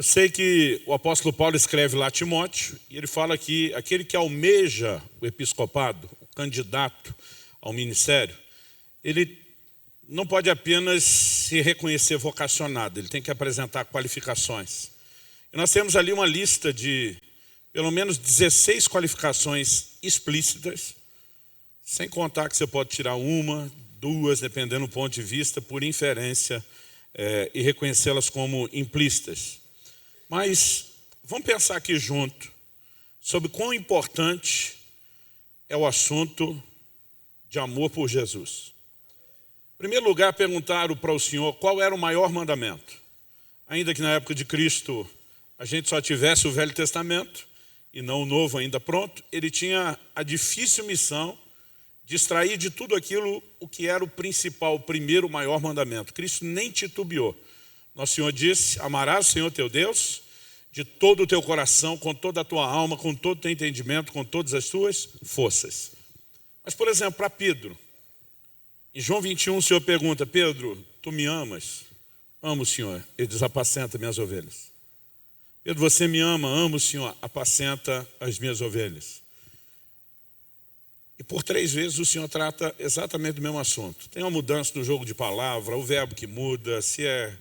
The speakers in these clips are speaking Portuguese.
Eu sei que o apóstolo Paulo escreve lá a Timóteo, e ele fala que aquele que almeja o episcopado, o candidato ao ministério, ele não pode apenas se reconhecer vocacionado, ele tem que apresentar qualificações. E nós temos ali uma lista de pelo menos 16 qualificações explícitas, sem contar que você pode tirar uma, duas, dependendo do ponto de vista, por inferência, e reconhecê-las como implícitas. Mas vamos pensar aqui junto sobre quão importante é o assunto de amor por Jesus. Em primeiro lugar, perguntaram para o Senhor qual era o maior mandamento. Ainda que na época de Cristo a gente só tivesse o Velho Testamento e não o Novo ainda pronto, ele tinha a difícil missão de extrair de tudo aquilo o que era o principal, o primeiro, o maior mandamento. Cristo nem titubeou. Nosso Senhor disse: amarás o Senhor teu Deus de todo o teu coração, com toda a tua alma, com todo o teu entendimento, com todas as tuas forças. Mas, por exemplo, para Pedro, em João 21, o Senhor pergunta: Pedro, tu me amas? Amo o Senhor. Ele diz: apacenta minhas ovelhas. Pedro, você me ama? Amo o Senhor. Apacenta as minhas ovelhas. E por 3 vezes o Senhor trata exatamente do mesmo assunto. Tem uma mudança no jogo de palavra, o verbo que muda, se é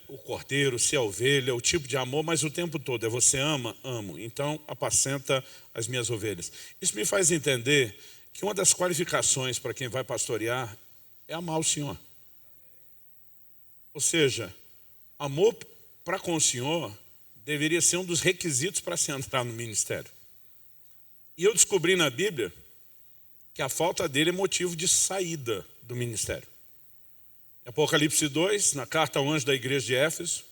o cordeiro, se é a ovelha, o tipo de amor, mas o tempo todo é você ama, amo. Então apacenta as minhas ovelhas. Isso me faz entender que uma das qualificações para quem vai pastorear é amar o Senhor. Ou seja, amor para com o Senhor deveria ser um dos requisitos para se entrar no ministério. E eu descobri na Bíblia que a falta dele é motivo de saída do ministério. Em Apocalipse 2, na carta ao anjo da igreja de Éfeso,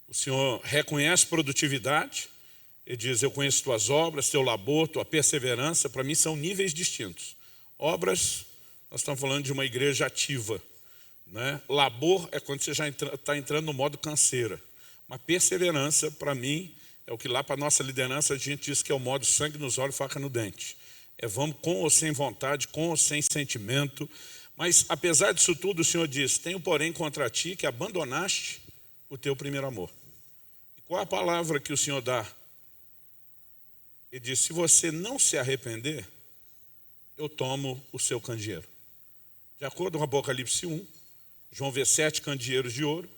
o Senhor reconhece produtividade. Ele diz: eu conheço tuas obras, teu labor, tua perseverança. Para mim são níveis distintos. Obras, nós estamos falando de uma igreja ativa. Labor é quando você já está entrando no modo canseira. Mas perseverança, para mim, é o que lá para a nossa liderança a gente diz que é o modo sangue nos olhos, faca no dente. Vamos com ou sem vontade, com ou sem sentimento. Mas apesar disso tudo, o Senhor diz: tenho porém contra ti que abandonaste o teu primeiro amor. E qual é a palavra que o Senhor dá? Ele diz: se você não se arrepender, eu tomo o seu candeeiro. De acordo com Apocalipse 1, João vê 7 candeeiros de ouro.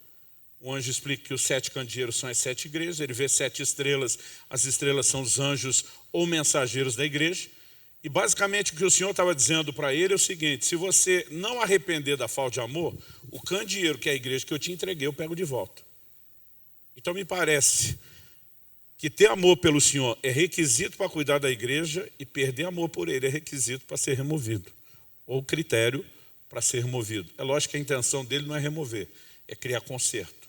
O anjo explica que os 7 candeeiros são as 7 igrejas. Ele vê 7 estrelas, as estrelas são os anjos ou mensageiros da igreja. E basicamente o que o Senhor estava dizendo para ele é o seguinte: se você não arrepender da falta de amor, o candeeiro, que é a igreja que eu te entreguei, eu pego de volta. Então me parece que ter amor pelo Senhor é requisito para cuidar da igreja, e perder amor por ele é requisito para ser removido, ou critério para ser removido. É lógico que a intenção dele não é remover, é criar conserto.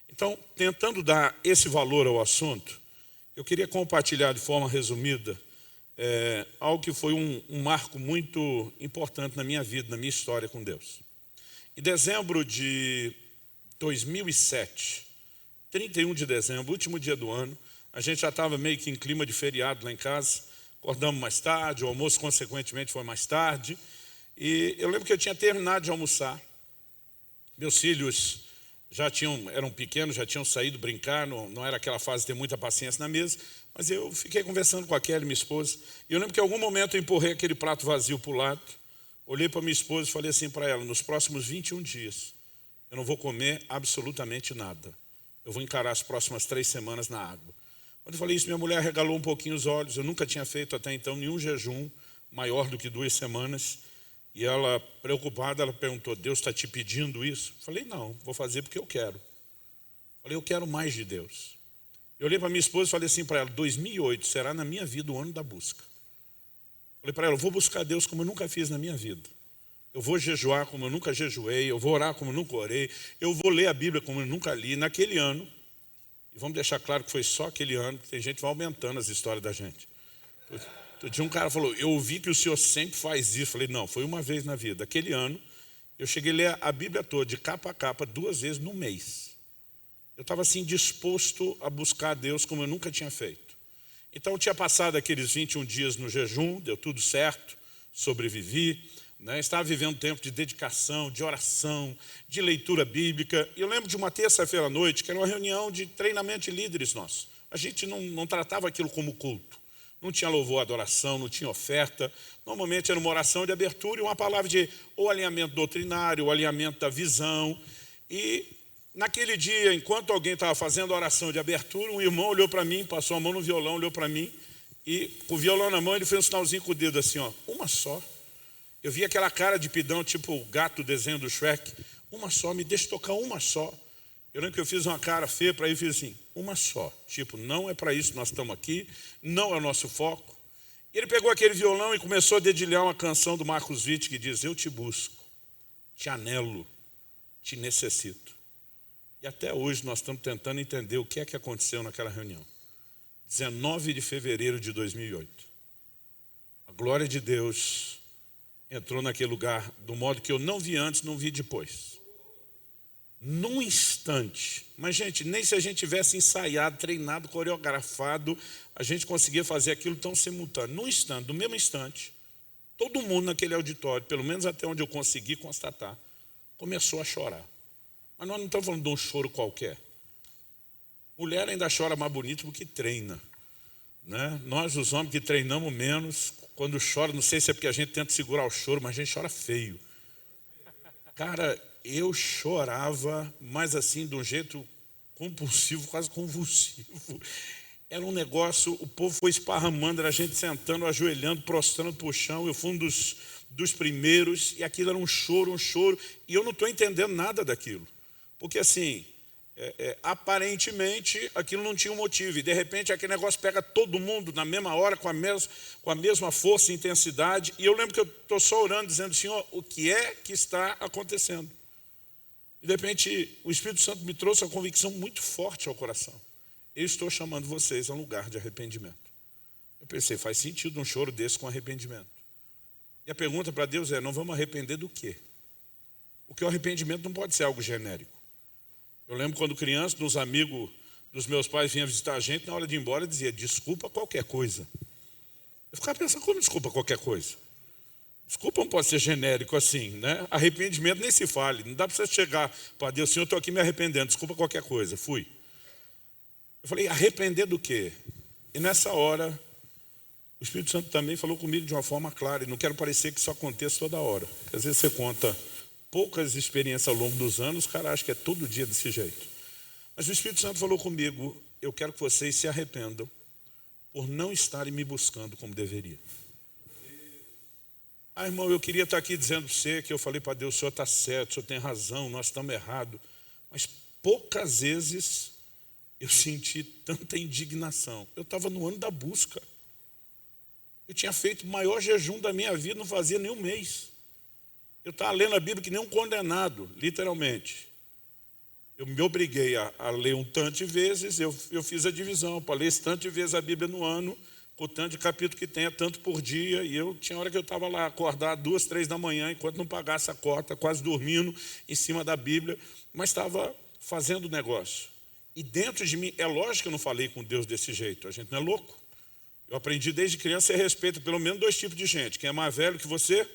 Então, tentando dar esse valor ao assunto, eu queria compartilhar de forma resumida algo que foi um marco muito importante na minha vida, na minha história com Deus. Em dezembro de 2007, 31 de dezembro, último dia do ano, a gente já estava meio que em clima de feriado lá em casa, acordamos mais tarde, o almoço consequentemente foi mais tarde, e eu lembro que eu tinha terminado de almoçar. Meus filhos eram pequenos, já tinham saído brincar, não era aquela fase de ter muita paciência na mesa, mas eu fiquei conversando com a Kelly, minha esposa, e eu lembro que em algum momento eu empurrei aquele prato vazio para o lado, olhei para minha esposa e falei assim para ela: nos próximos 21 dias, eu não vou comer absolutamente nada. Eu vou encarar as próximas 3 semanas na água. Quando eu falei isso, minha mulher regalou um pouquinho os olhos. Eu nunca tinha feito até então nenhum jejum maior do que 2 semanas. E ela, preocupada, ela perguntou: Deus está te pedindo isso? Eu falei: não, vou fazer porque eu quero. Eu falei: eu quero mais de Deus. Eu olhei para minha esposa e falei assim para ela: 2008 será na minha vida o ano da busca. Eu falei para ela: eu vou buscar Deus como eu nunca fiz na minha vida. Eu vou jejuar como eu nunca jejuei, eu vou orar como eu nunca orei, eu vou ler a Bíblia como eu nunca li. Naquele ano, e vamos deixar claro que foi só aquele ano, que tem gente que vai aumentando as histórias da gente. Tinha um cara que falou: eu ouvi que o senhor sempre faz isso. Eu falei: não, foi uma vez na vida. Aquele ano, eu cheguei a ler a Bíblia toda, de capa a capa, 2 vezes no mês. Eu estava assim disposto a buscar a Deus como eu nunca tinha feito. Então eu tinha passado aqueles 21 dias no jejum, deu tudo certo, sobrevivi. né? Estava vivendo um tempo de dedicação, de oração, de leitura bíblica. E eu lembro de uma terça-feira à noite, que era uma reunião de treinamento de líderes nossos. A gente não tratava aquilo como culto. Não tinha louvor, adoração, não tinha oferta. Normalmente era uma oração de abertura e uma palavra de ou alinhamento doutrinário, ou alinhamento da visão. E naquele dia, enquanto alguém estava fazendo a oração de abertura, um irmão olhou para mim, passou a mão no violão, olhou para mim, e com o violão na mão ele fez um sinalzinho com o dedo assim, ó, uma só. Eu vi aquela cara de pidão, tipo o gato, o desenho do Shrek, uma só, me deixa tocar uma só. Eu lembro que eu fiz uma cara feia para ele e fiz assim, uma só. Tipo, não é para isso que nós estamos aqui, não é o nosso foco. E ele pegou aquele violão e começou a dedilhar uma canção do Marcos Witt que diz, eu te busco, te anelo, te necessito. E até hoje nós estamos tentando entender o que é que aconteceu naquela reunião. 19 de fevereiro de 2008. A glória de Deus entrou naquele lugar do modo que eu não vi antes, não vi depois. Num instante, mas gente, nem se a gente tivesse ensaiado, treinado, coreografado, a gente conseguia fazer aquilo tão simultâneo. Num instante, no mesmo instante, todo mundo naquele auditório, pelo menos até onde eu consegui constatar, começou a chorar. Mas nós não estamos falando de um choro qualquer. Mulher ainda chora mais bonito porque treina, né? Nós, os homens que treinamos menos, quando chora, não sei se é porque a gente tenta segurar o choro, mas a gente chora feio. Cara, eu chorava, mas assim, de um jeito compulsivo, quase convulsivo. Era um negócio, o povo foi esparramando, era a gente sentando, ajoelhando, prostrando para o chão. Eu fui um dos primeiros, e aquilo era um choro, e eu não estou entendendo nada daquilo. Porque assim, aparentemente, aquilo não tinha um motivo, e de repente aquele negócio pega todo mundo na mesma hora, com a mesma força e intensidade, e eu lembro que eu estou só orando, dizendo, Senhor, o que é que está acontecendo? E de repente o Espírito Santo me trouxe uma convicção muito forte ao coração. Eu estou chamando vocês a um lugar de arrependimento. Eu pensei, faz sentido um choro desse com arrependimento. E a pergunta para Deus é, não vamos arrepender do quê? Porque o arrependimento não pode ser algo genérico. Eu lembro quando criança, uns amigos dos meus pais vinham visitar a gente, na hora de ir embora dizia, desculpa qualquer coisa. Eu ficava pensando, como desculpa qualquer coisa? Desculpa não pode ser genérico assim, né? Arrependimento nem se fale. Não dá para você chegar para Deus, Senhor, eu estou aqui me arrependendo, desculpa qualquer coisa. Fui. Eu falei, arrepender do quê? E nessa hora, o Espírito Santo também falou comigo de uma forma clara, e não quero parecer que isso aconteça toda hora. Às vezes você conta poucas experiências ao longo dos anos, o cara acha que é todo dia desse jeito. Mas o Espírito Santo falou comigo, eu quero que vocês se arrependam por não estarem me buscando como deveria. Ah, irmão, eu queria estar aqui dizendo para você que eu falei para Deus, o senhor está certo, o senhor tem razão, nós estamos errados. Mas poucas vezes eu senti tanta indignação. Eu estava no ano da busca. Eu tinha feito o maior jejum da minha vida, não fazia nem um mês. Eu estava lendo a Bíblia que nem um condenado, literalmente. Eu me obriguei a ler um tanto de vezes, eu fiz a divisão, para ler esse tanto de vezes a Bíblia no ano, com o tanto de capítulo que tem, tanto por dia, e eu tinha hora que eu estava lá acordado 2, 3 da manhã, enquanto não pagasse a cota, quase dormindo em cima da Bíblia, mas estava fazendo o negócio. E dentro de mim, é lógico que eu não falei com Deus desse jeito, a gente não é louco. Eu aprendi desde criança a respeito pelo menos 2 tipos de gente, quem é mais velho que você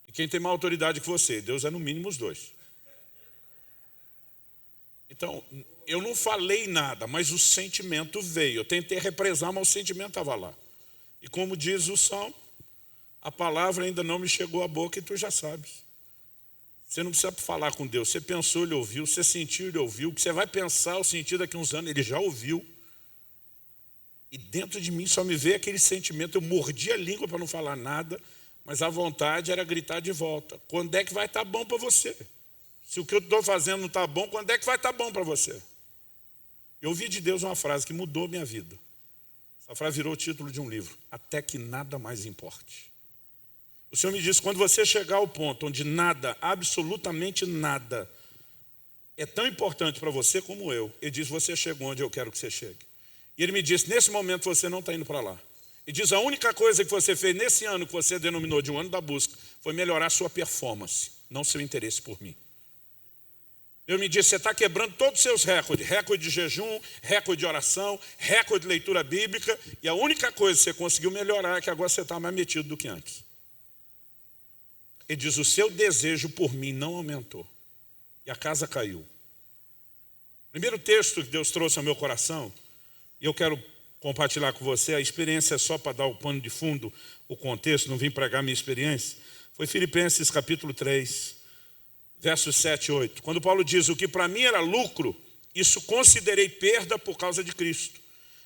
e quem tem mais autoridade que você. Deus é no mínimo os 2. Então, eu não falei nada, mas o sentimento veio. Eu tentei represar, mas o sentimento estava lá. E como diz o Salmo, a palavra ainda não me chegou à boca e tu já sabes. Você não precisa falar com Deus. Você pensou, Ele ouviu. Você sentiu, Ele ouviu. O que você vai pensar, o sentir daqui a uns anos, Ele já ouviu. E dentro de mim só me veio aquele sentimento. Eu mordi a língua para não falar nada, mas a vontade era gritar de volta. Quando é que vai estar bom para você? Se o que eu estou fazendo não está bom, quando é que vai estar bom para você? Eu ouvi de Deus uma frase que mudou minha vida. Essa frase virou o título de um livro. Até que nada mais importe. O Senhor me disse, quando você chegar ao ponto onde nada, absolutamente nada, é tão importante para você como eu, Ele diz, você chegou onde eu quero que você chegue. E Ele me disse, nesse momento você não está indo para lá. Ele diz, a única coisa que você fez nesse ano, que você denominou de um ano da busca, foi melhorar sua performance, não seu interesse por mim. Ele me disse, você está quebrando todos os seus recordes, recorde de jejum, recorde de oração, recorde de leitura bíblica, e a única coisa que você conseguiu melhorar é que agora você está mais metido do que antes. Ele diz, o seu desejo por mim não aumentou. E a casa caiu. Primeiro texto que Deus trouxe ao meu coração, e eu quero compartilhar com você, a experiência é só para dar o pano de fundo, o contexto, não vim pregar minha experiência, foi Filipenses capítulo 3, versos 7 e 8. Quando Paulo diz, o que para mim era lucro, isso considerei perda por causa de Cristo.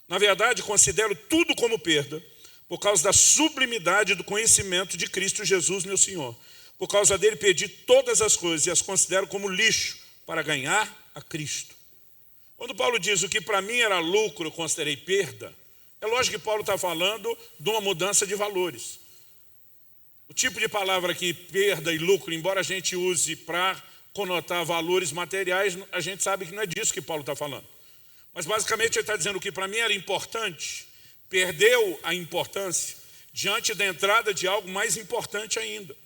Na verdade, considero tudo como perda, por causa da sublimidade do conhecimento de Cristo Jesus, meu Senhor. Por causa dele perdi todas as coisas e as considero como lixo para ganhar a Cristo. Quando Paulo diz o que para mim era lucro, eu considerei perda, é lógico que Paulo está falando de uma mudança de valores. O tipo de palavra aqui, perda e lucro, embora a gente use para conotar valores materiais, a gente sabe que não é disso que Paulo está falando. Mas basicamente ele está dizendo que para mim era importante, perdeu a importância diante da entrada de algo mais importante ainda.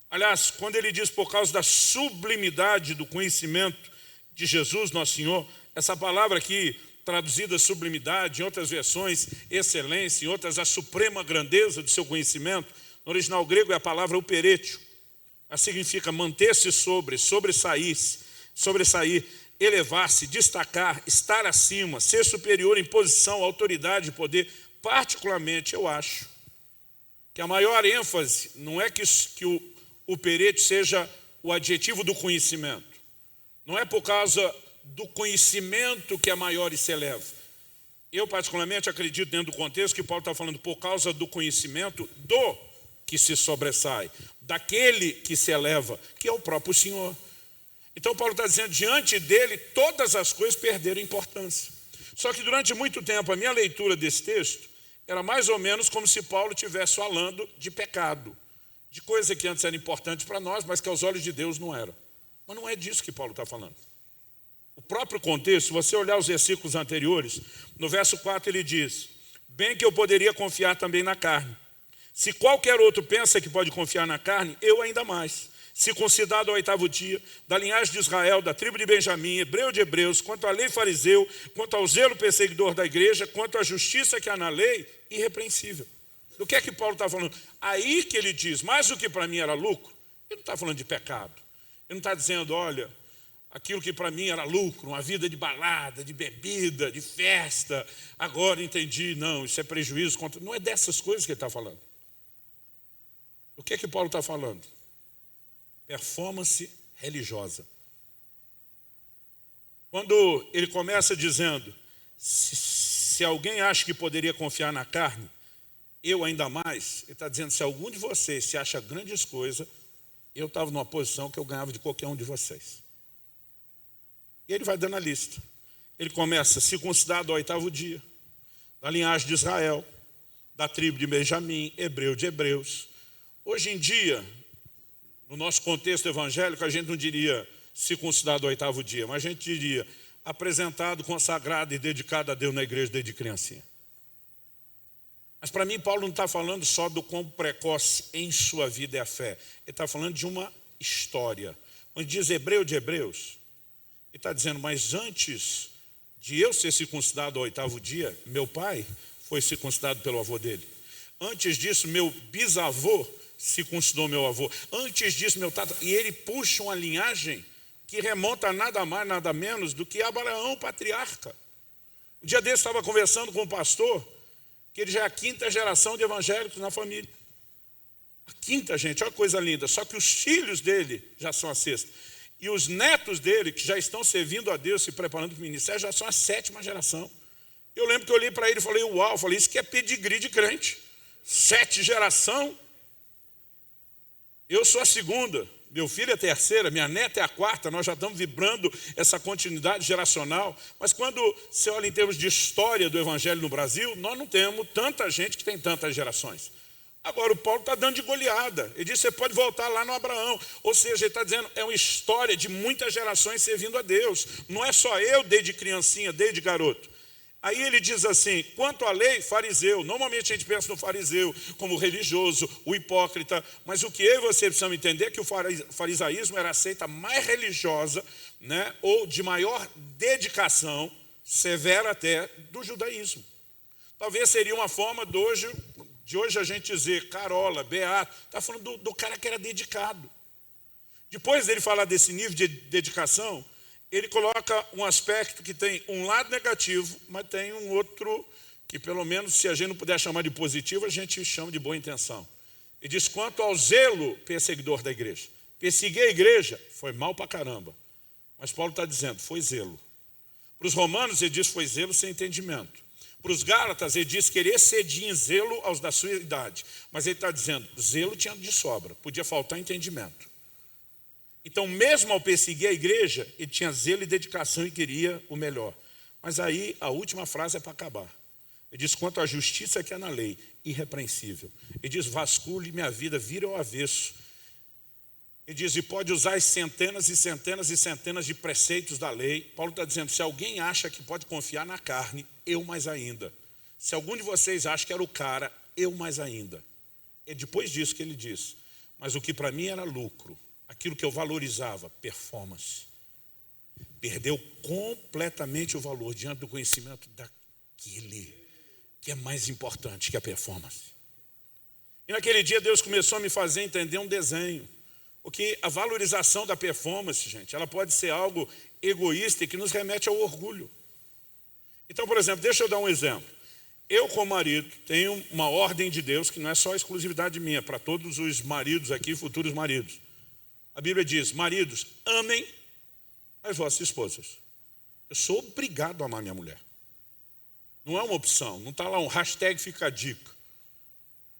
Aliás, quando ele diz por causa da sublimidade do conhecimento de Jesus, nosso Senhor, essa palavra aqui, traduzida sublimidade, em outras versões, excelência, em outras, a suprema grandeza do seu conhecimento, no original grego é a palavra uperetio. Ela significa manter-se sobre, sobressair, elevar-se, destacar, estar acima, ser superior em posição, autoridade, poder. Particularmente, eu acho que a maior ênfase não é que o uperetio seja o adjetivo do conhecimento. Não é por causa do conhecimento que é maior e se eleva. Eu, particularmente, acredito dentro do contexto que Paulo está falando por causa do conhecimento do que se sobressai, daquele que se eleva, que é o próprio Senhor. Então, Paulo está dizendo, diante dele, todas as coisas perderam importância. Só que durante muito tempo, a minha leitura desse texto era mais ou menos como se Paulo estivesse falando de pecado, de coisa que antes era importante para nós, mas que aos olhos de Deus não era. Mas não é disso que Paulo está falando. O próprio contexto, se você olhar os versículos anteriores, no verso 4 ele diz, bem que eu poderia confiar também na carne. Se qualquer outro pensa que pode confiar na carne, eu ainda mais. Circuncidado ao 8º dia, da linhagem de Israel, da tribo de Benjamim, hebreu de hebreus, quanto à lei fariseu, quanto ao zelo perseguidor da igreja, quanto à justiça que há na lei, irrepreensível. Do que é que Paulo está falando? Aí que ele diz, mais o que para mim era lucro, ele não está falando de pecado. Ele não está dizendo, olha, aquilo que para mim era lucro, uma vida de balada, de bebida, de festa, agora entendi, não, isso é prejuízo. Não é dessas coisas que ele está falando. O que é que Paulo está falando? Performance religiosa. Quando ele começa dizendo, se alguém acha que poderia confiar na carne, eu ainda mais, ele está dizendo, se algum de vocês se acha grandes coisas, eu estava numa posição que eu ganhava de qualquer um de vocês. E ele vai dando a lista. Ele começa, circuncidado ao 8º dia, da linhagem de Israel, da tribo de Benjamim, hebreu de hebreus. Hoje em dia, no nosso contexto evangélico, a gente não diria circuncidado ao 8º dia, mas a gente diria apresentado, consagrado e dedicado a Deus na igreja desde criancinha. Mas para mim, Paulo não está falando só do quão precoce em sua vida é a fé. Ele está falando de uma história. Quando diz hebreu de hebreus, ele está dizendo, mas antes de eu ser circuncidado ao 8º dia, meu pai foi circuncidado pelo avô dele. Antes disso, meu bisavô circuncidou meu avô. Antes disso, meu tata. E ele puxa uma linhagem que remonta a nada mais, nada menos do que Abraão, patriarca. Um dia desse, estava conversando com um pastor, que ele já é a 5ª geração de evangélicos na família. A 5ª, gente, olha que coisa linda. Só que os filhos dele já são a 6ª. E os netos dele, que já estão servindo a Deus, se preparando para o ministério, já são a 7ª geração. Eu lembro que eu olhei para ele e falei, uau, isso que é pedigree de crente. 7 geração. Eu sou a 2ª, meu filho é a 3ª, minha neta é a 4ª, nós já estamos vibrando essa continuidade geracional. Mas quando você olha em termos de história do evangelho no Brasil, nós não temos tanta gente que tem tantas gerações. Agora o Paulo está dando de goleada. Ele diz, você pode voltar lá no Abraão. Ou seja, ele está dizendo, é uma história de muitas gerações servindo a Deus. Não é só eu desde criancinha, desde garoto. Aí ele diz assim, quanto à lei, fariseu. Normalmente a gente pensa no fariseu como religioso, o hipócrita. Mas o que eu e você precisamos entender é que o farisaísmo era a seita mais religiosa, né, ou de maior dedicação, severa até, do judaísmo. Talvez seria uma forma de hoje de hoje a gente dizer Carola, Beato, está falando do cara que era dedicado. Depois dele falar desse nível de dedicação, ele coloca um aspecto que tem um lado negativo, mas tem um outro que, pelo menos, se a gente não puder chamar de positivo, a gente chama de boa intenção. Ele diz, quanto ao zelo perseguidor da igreja. Perseguir a igreja foi mal pra caramba. Mas Paulo está dizendo, foi zelo. Para os romanos, ele diz, foi zelo sem entendimento. Para os gálatas, ele diz que ele excedia em zelo aos da sua idade. Mas ele está dizendo, zelo tinha de sobra, podia faltar entendimento. Então, mesmo ao perseguir a igreja, ele tinha zelo e dedicação e queria o melhor. Mas aí, a última frase é para acabar. Ele diz, quanto à justiça que é na lei, irrepreensível. Ele diz, vasculhe minha vida, vira ao avesso. Ele diz, e pode usar as centenas e centenas e centenas de preceitos da lei. Paulo está dizendo, se alguém acha que pode confiar na carne, eu mais ainda. Se algum de vocês acha que era o cara, eu mais ainda. É depois disso que ele diz, mas o que para mim era lucro, aquilo que eu valorizava, performance, perdeu completamente o valor diante do conhecimento daquele que é mais importante que a performance. E naquele dia Deus começou a me fazer entender um desenho. Porque a valorização da performance, gente, ela pode ser algo egoísta e que nos remete ao orgulho. Então, por exemplo, deixa eu dar um exemplo. Eu, como marido, tenho uma ordem de Deus que não é só exclusividade minha, para todos os maridos aqui, futuros maridos. A Bíblia diz, maridos, amem as vossas esposas. Eu sou obrigado a amar minha mulher. Não é uma opção, não está lá um hashtag fica a dica.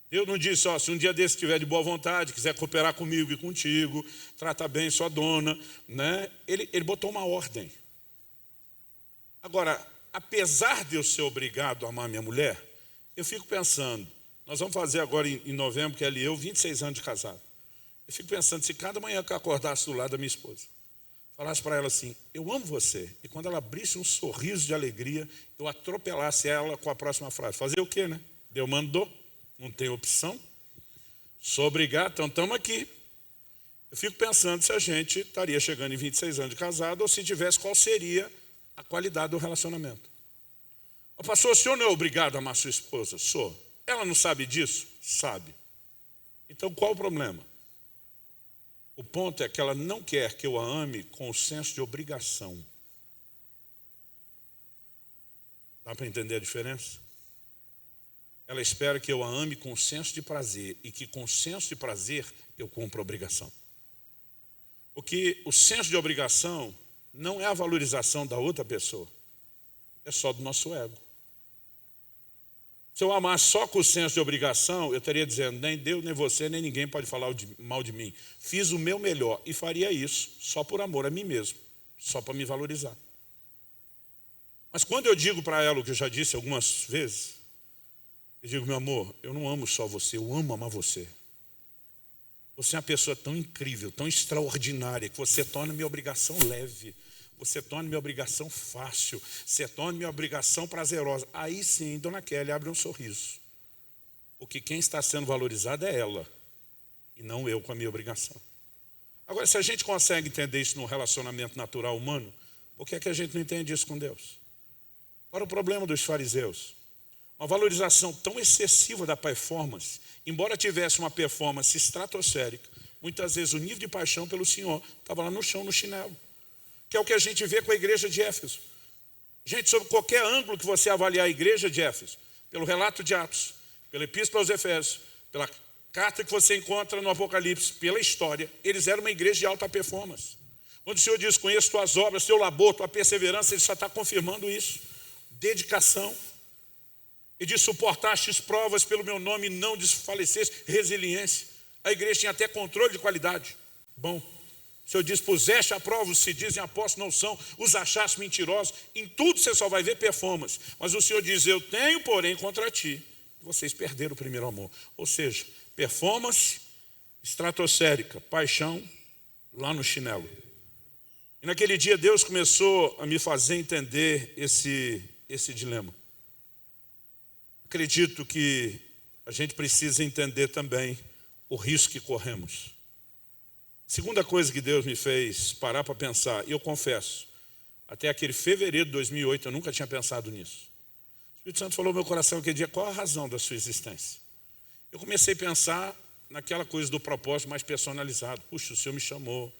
Deus não disse, ó, se um dia desse estiver de boa vontade, quiser cooperar comigo e contigo, trata bem sua dona, né? Ele botou uma ordem. Agora, apesar de eu ser obrigado a amar minha mulher, eu fico pensando, nós vamos fazer agora em novembro, que ela e eu, 26 anos de casado. Eu fico pensando, se cada manhã que eu acordasse do lado da minha esposa, falasse para ela assim, eu amo você, e quando ela abrisse um sorriso de alegria, eu atropelasse ela com a próxima frase. Fazer o quê, né? Deus mandou. Não tem opção, sou obrigado, então estamos aqui. Eu fico pensando se a gente estaria chegando em 26 anos de casado ou se tivesse, qual seria a qualidade do relacionamento. O pastor, o senhor não é obrigado a amar sua esposa? Sou. Ela não sabe disso? Sabe. Então qual o problema? O ponto é que ela não quer que eu a ame com o senso de obrigação. Dá para entender a diferença? Ela espera que eu a ame com senso de prazer e que com senso de prazer eu cumpra a obrigação. Porque o senso de obrigação não é a valorização da outra pessoa, é só do nosso ego. Se eu amasse só com o senso de obrigação, eu estaria dizendo, nem Deus, nem você, nem ninguém pode falar mal de mim. Fiz o meu melhor e faria isso só por amor a mim mesmo, só para me valorizar. Mas quando eu digo para ela o que eu já disse algumas vezes, eu digo, meu amor, eu não amo só você, eu amo amar você. Você é uma pessoa tão incrível, tão extraordinária, que você torna minha obrigação leve, você torna minha obrigação fácil, você torna minha obrigação prazerosa. Aí sim, dona Kelly abre um sorriso. Porque quem está sendo valorizado é ela, e não eu com a minha obrigação. Agora, se a gente consegue entender isso num relacionamento natural humano, por que é que a gente não entende isso com Deus? Qual era o problema dos fariseus? Uma valorização tão excessiva da performance, embora tivesse uma performance estratosférica, muitas vezes o nível de paixão pelo Senhor estava lá no chão, no chinelo. Que é o que a gente vê com a igreja de Éfeso. Gente, sobre qualquer ângulo que você avaliar a igreja de Éfeso, pelo relato de Atos, pela epístola aos Efésios, pela carta que você encontra no Apocalipse, pela história, eles eram uma igreja de alta performance. Quando o Senhor diz, conheço tuas obras, teu labor, tua perseverança, ele só está confirmando isso. Dedicação. E de suportastes provas pelo meu nome e não desfaleceste, resiliência. A igreja tinha até controle de qualidade. Bom, o Senhor diz, puseste a prova, os se dizem apóstolos não são, os achaste mentirosos. Em tudo você só vai ver performance. Mas o Senhor diz, eu tenho, porém, contra ti. Vocês perderam o primeiro amor. Ou seja, performance estratosférica, paixão lá no chinelo. E naquele dia Deus começou a me fazer entender esse dilema. Acredito que a gente precisa entender também o risco que corremos. Segunda coisa que Deus me fez parar para pensar, e eu confesso, até aquele fevereiro de 2008 eu nunca tinha pensado nisso. O Espírito Santo falou no meu coração aquele dia, qual a razão da sua existência? Eu comecei a pensar naquela coisa do propósito mais personalizado. Puxa, o Senhor me chamou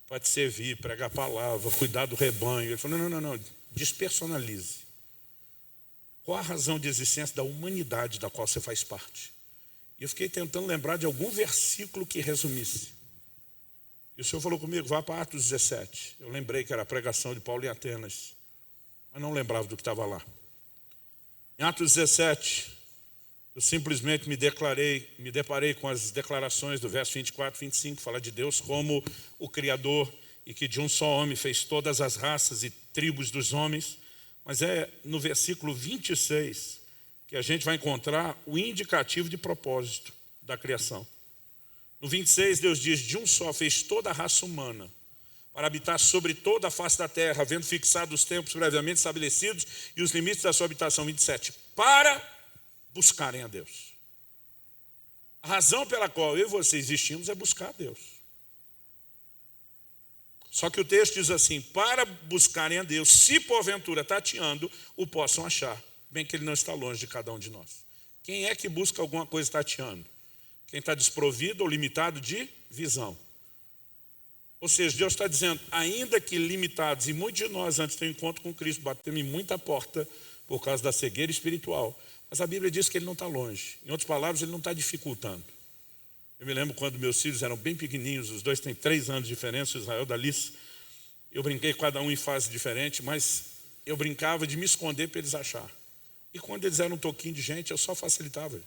para te servir, pregar a palavra, cuidar do rebanho. Ele falou, não, despersonalize. Qual a razão de existência da humanidade da qual você faz parte? E eu fiquei tentando lembrar de algum versículo que resumisse. E o Senhor falou comigo, vá para Atos 17. Eu lembrei que era a pregação de Paulo em Atenas, mas não lembrava do que estava lá. Em Atos 17, eu simplesmente me deparei com as declarações do verso 24 e 25, fala de Deus como o Criador e que de um só homem fez todas as raças e tribos dos homens. Mas é no versículo 26 que a gente vai encontrar o indicativo de propósito da criação. No 26, Deus diz, de um só fez toda a raça humana para habitar sobre toda a face da terra, havendo fixado os tempos previamente estabelecidos e os limites da sua habitação. 27, para buscarem a Deus. A razão pela qual eu e você existimos é buscar a Deus. Só que o texto diz assim, para buscarem a Deus, se porventura tateando, o possam achar, bem que ele não está longe de cada um de nós. Quem é que busca alguma coisa tateando? Quem está desprovido ou limitado de visão. Ou seja, Deus está dizendo, ainda que limitados, e muitos de nós antes de ter um encontro com Cristo, batemos em muita porta por causa da cegueira espiritual, mas a Bíblia diz que ele não está longe. Em outras palavras, ele não está dificultando. Eu me lembro quando meus filhos eram bem pequenininhos, os dois têm 3 anos de diferença, o Israel da Alice. Eu brinquei cada um em fase diferente, mas eu brincava de me esconder para eles achar. E quando eles eram um toquinho de gente, eu só facilitava.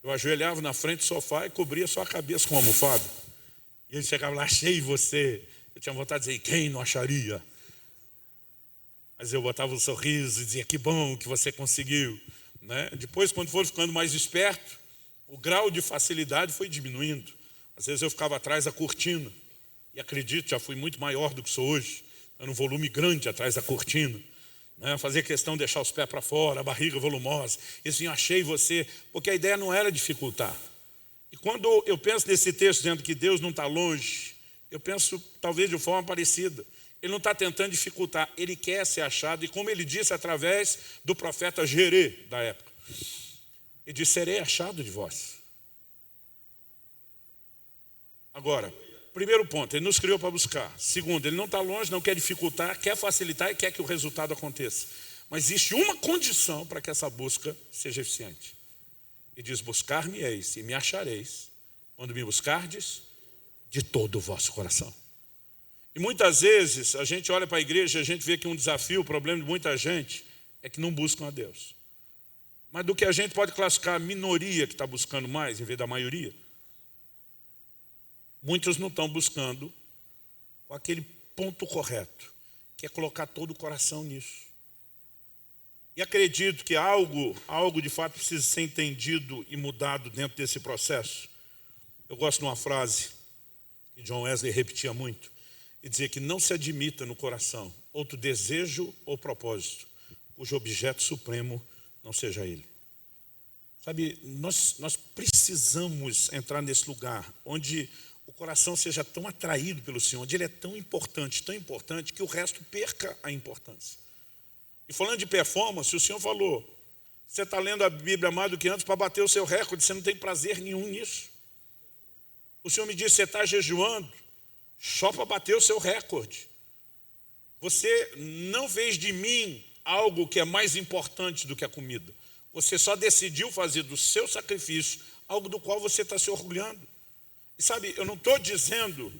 Eu ajoelhava na frente do sofá e cobria só a cabeça com uma almofada. E eles chegavam lá, achei você. Eu tinha vontade de dizer, quem não acharia? Mas eu botava um sorriso e dizia, que bom que você conseguiu. Né? Depois, quando foram ficando mais esperto, o grau de facilidade foi diminuindo. Às vezes eu ficava atrás da cortina. E acredito, já fui muito maior do que sou hoje. Era um volume grande atrás da cortina. Né? Fazia questão de deixar os pés para fora, a barriga volumosa. E assim, achei você. Porque a ideia não era dificultar. E quando eu penso nesse texto dizendo que Deus não está longe, eu penso talvez de forma parecida. Ele não está tentando dificultar, ele quer ser achado. E como ele disse através do profeta Jerê da época. Ele disse, serei achado de vós. Agora, primeiro ponto, ele nos criou para buscar. Segundo, ele não está longe, não quer dificultar, quer facilitar e quer que o resultado aconteça. Mas existe uma condição para que essa busca seja eficiente. Ele diz, buscar-me-eis e me achareis, quando me buscardes de todo o vosso coração. E muitas vezes, a gente olha para a igreja e a gente vê que um desafio, o problema de muita gente, é que não buscam a Deus. Mas do que a gente pode classificar a minoria que está buscando mais, em vez da maioria, muitos não estão buscando com aquele ponto correto, que é colocar todo o coração nisso. E acredito que algo de fato precisa ser entendido e mudado dentro desse processo. Eu gosto de uma frase que John Wesley repetia muito, e dizia que não se admita no coração outro desejo ou propósito, cujo objeto supremo não seja ele. Sabe, nós precisamos entrar nesse lugar onde o coração seja tão atraído pelo Senhor, onde ele é tão importante que o resto perca a importância. E falando de performance, o Senhor falou, você está lendo a Bíblia mais do que antes para bater o seu recorde, você não tem prazer nenhum nisso. O Senhor me disse, você está jejuando só para bater o seu recorde. Você não fez de mim algo que é mais importante do que a comida. Você só decidiu fazer do seu sacrifício algo do qual você está se orgulhando. E sabe, eu não estou dizendo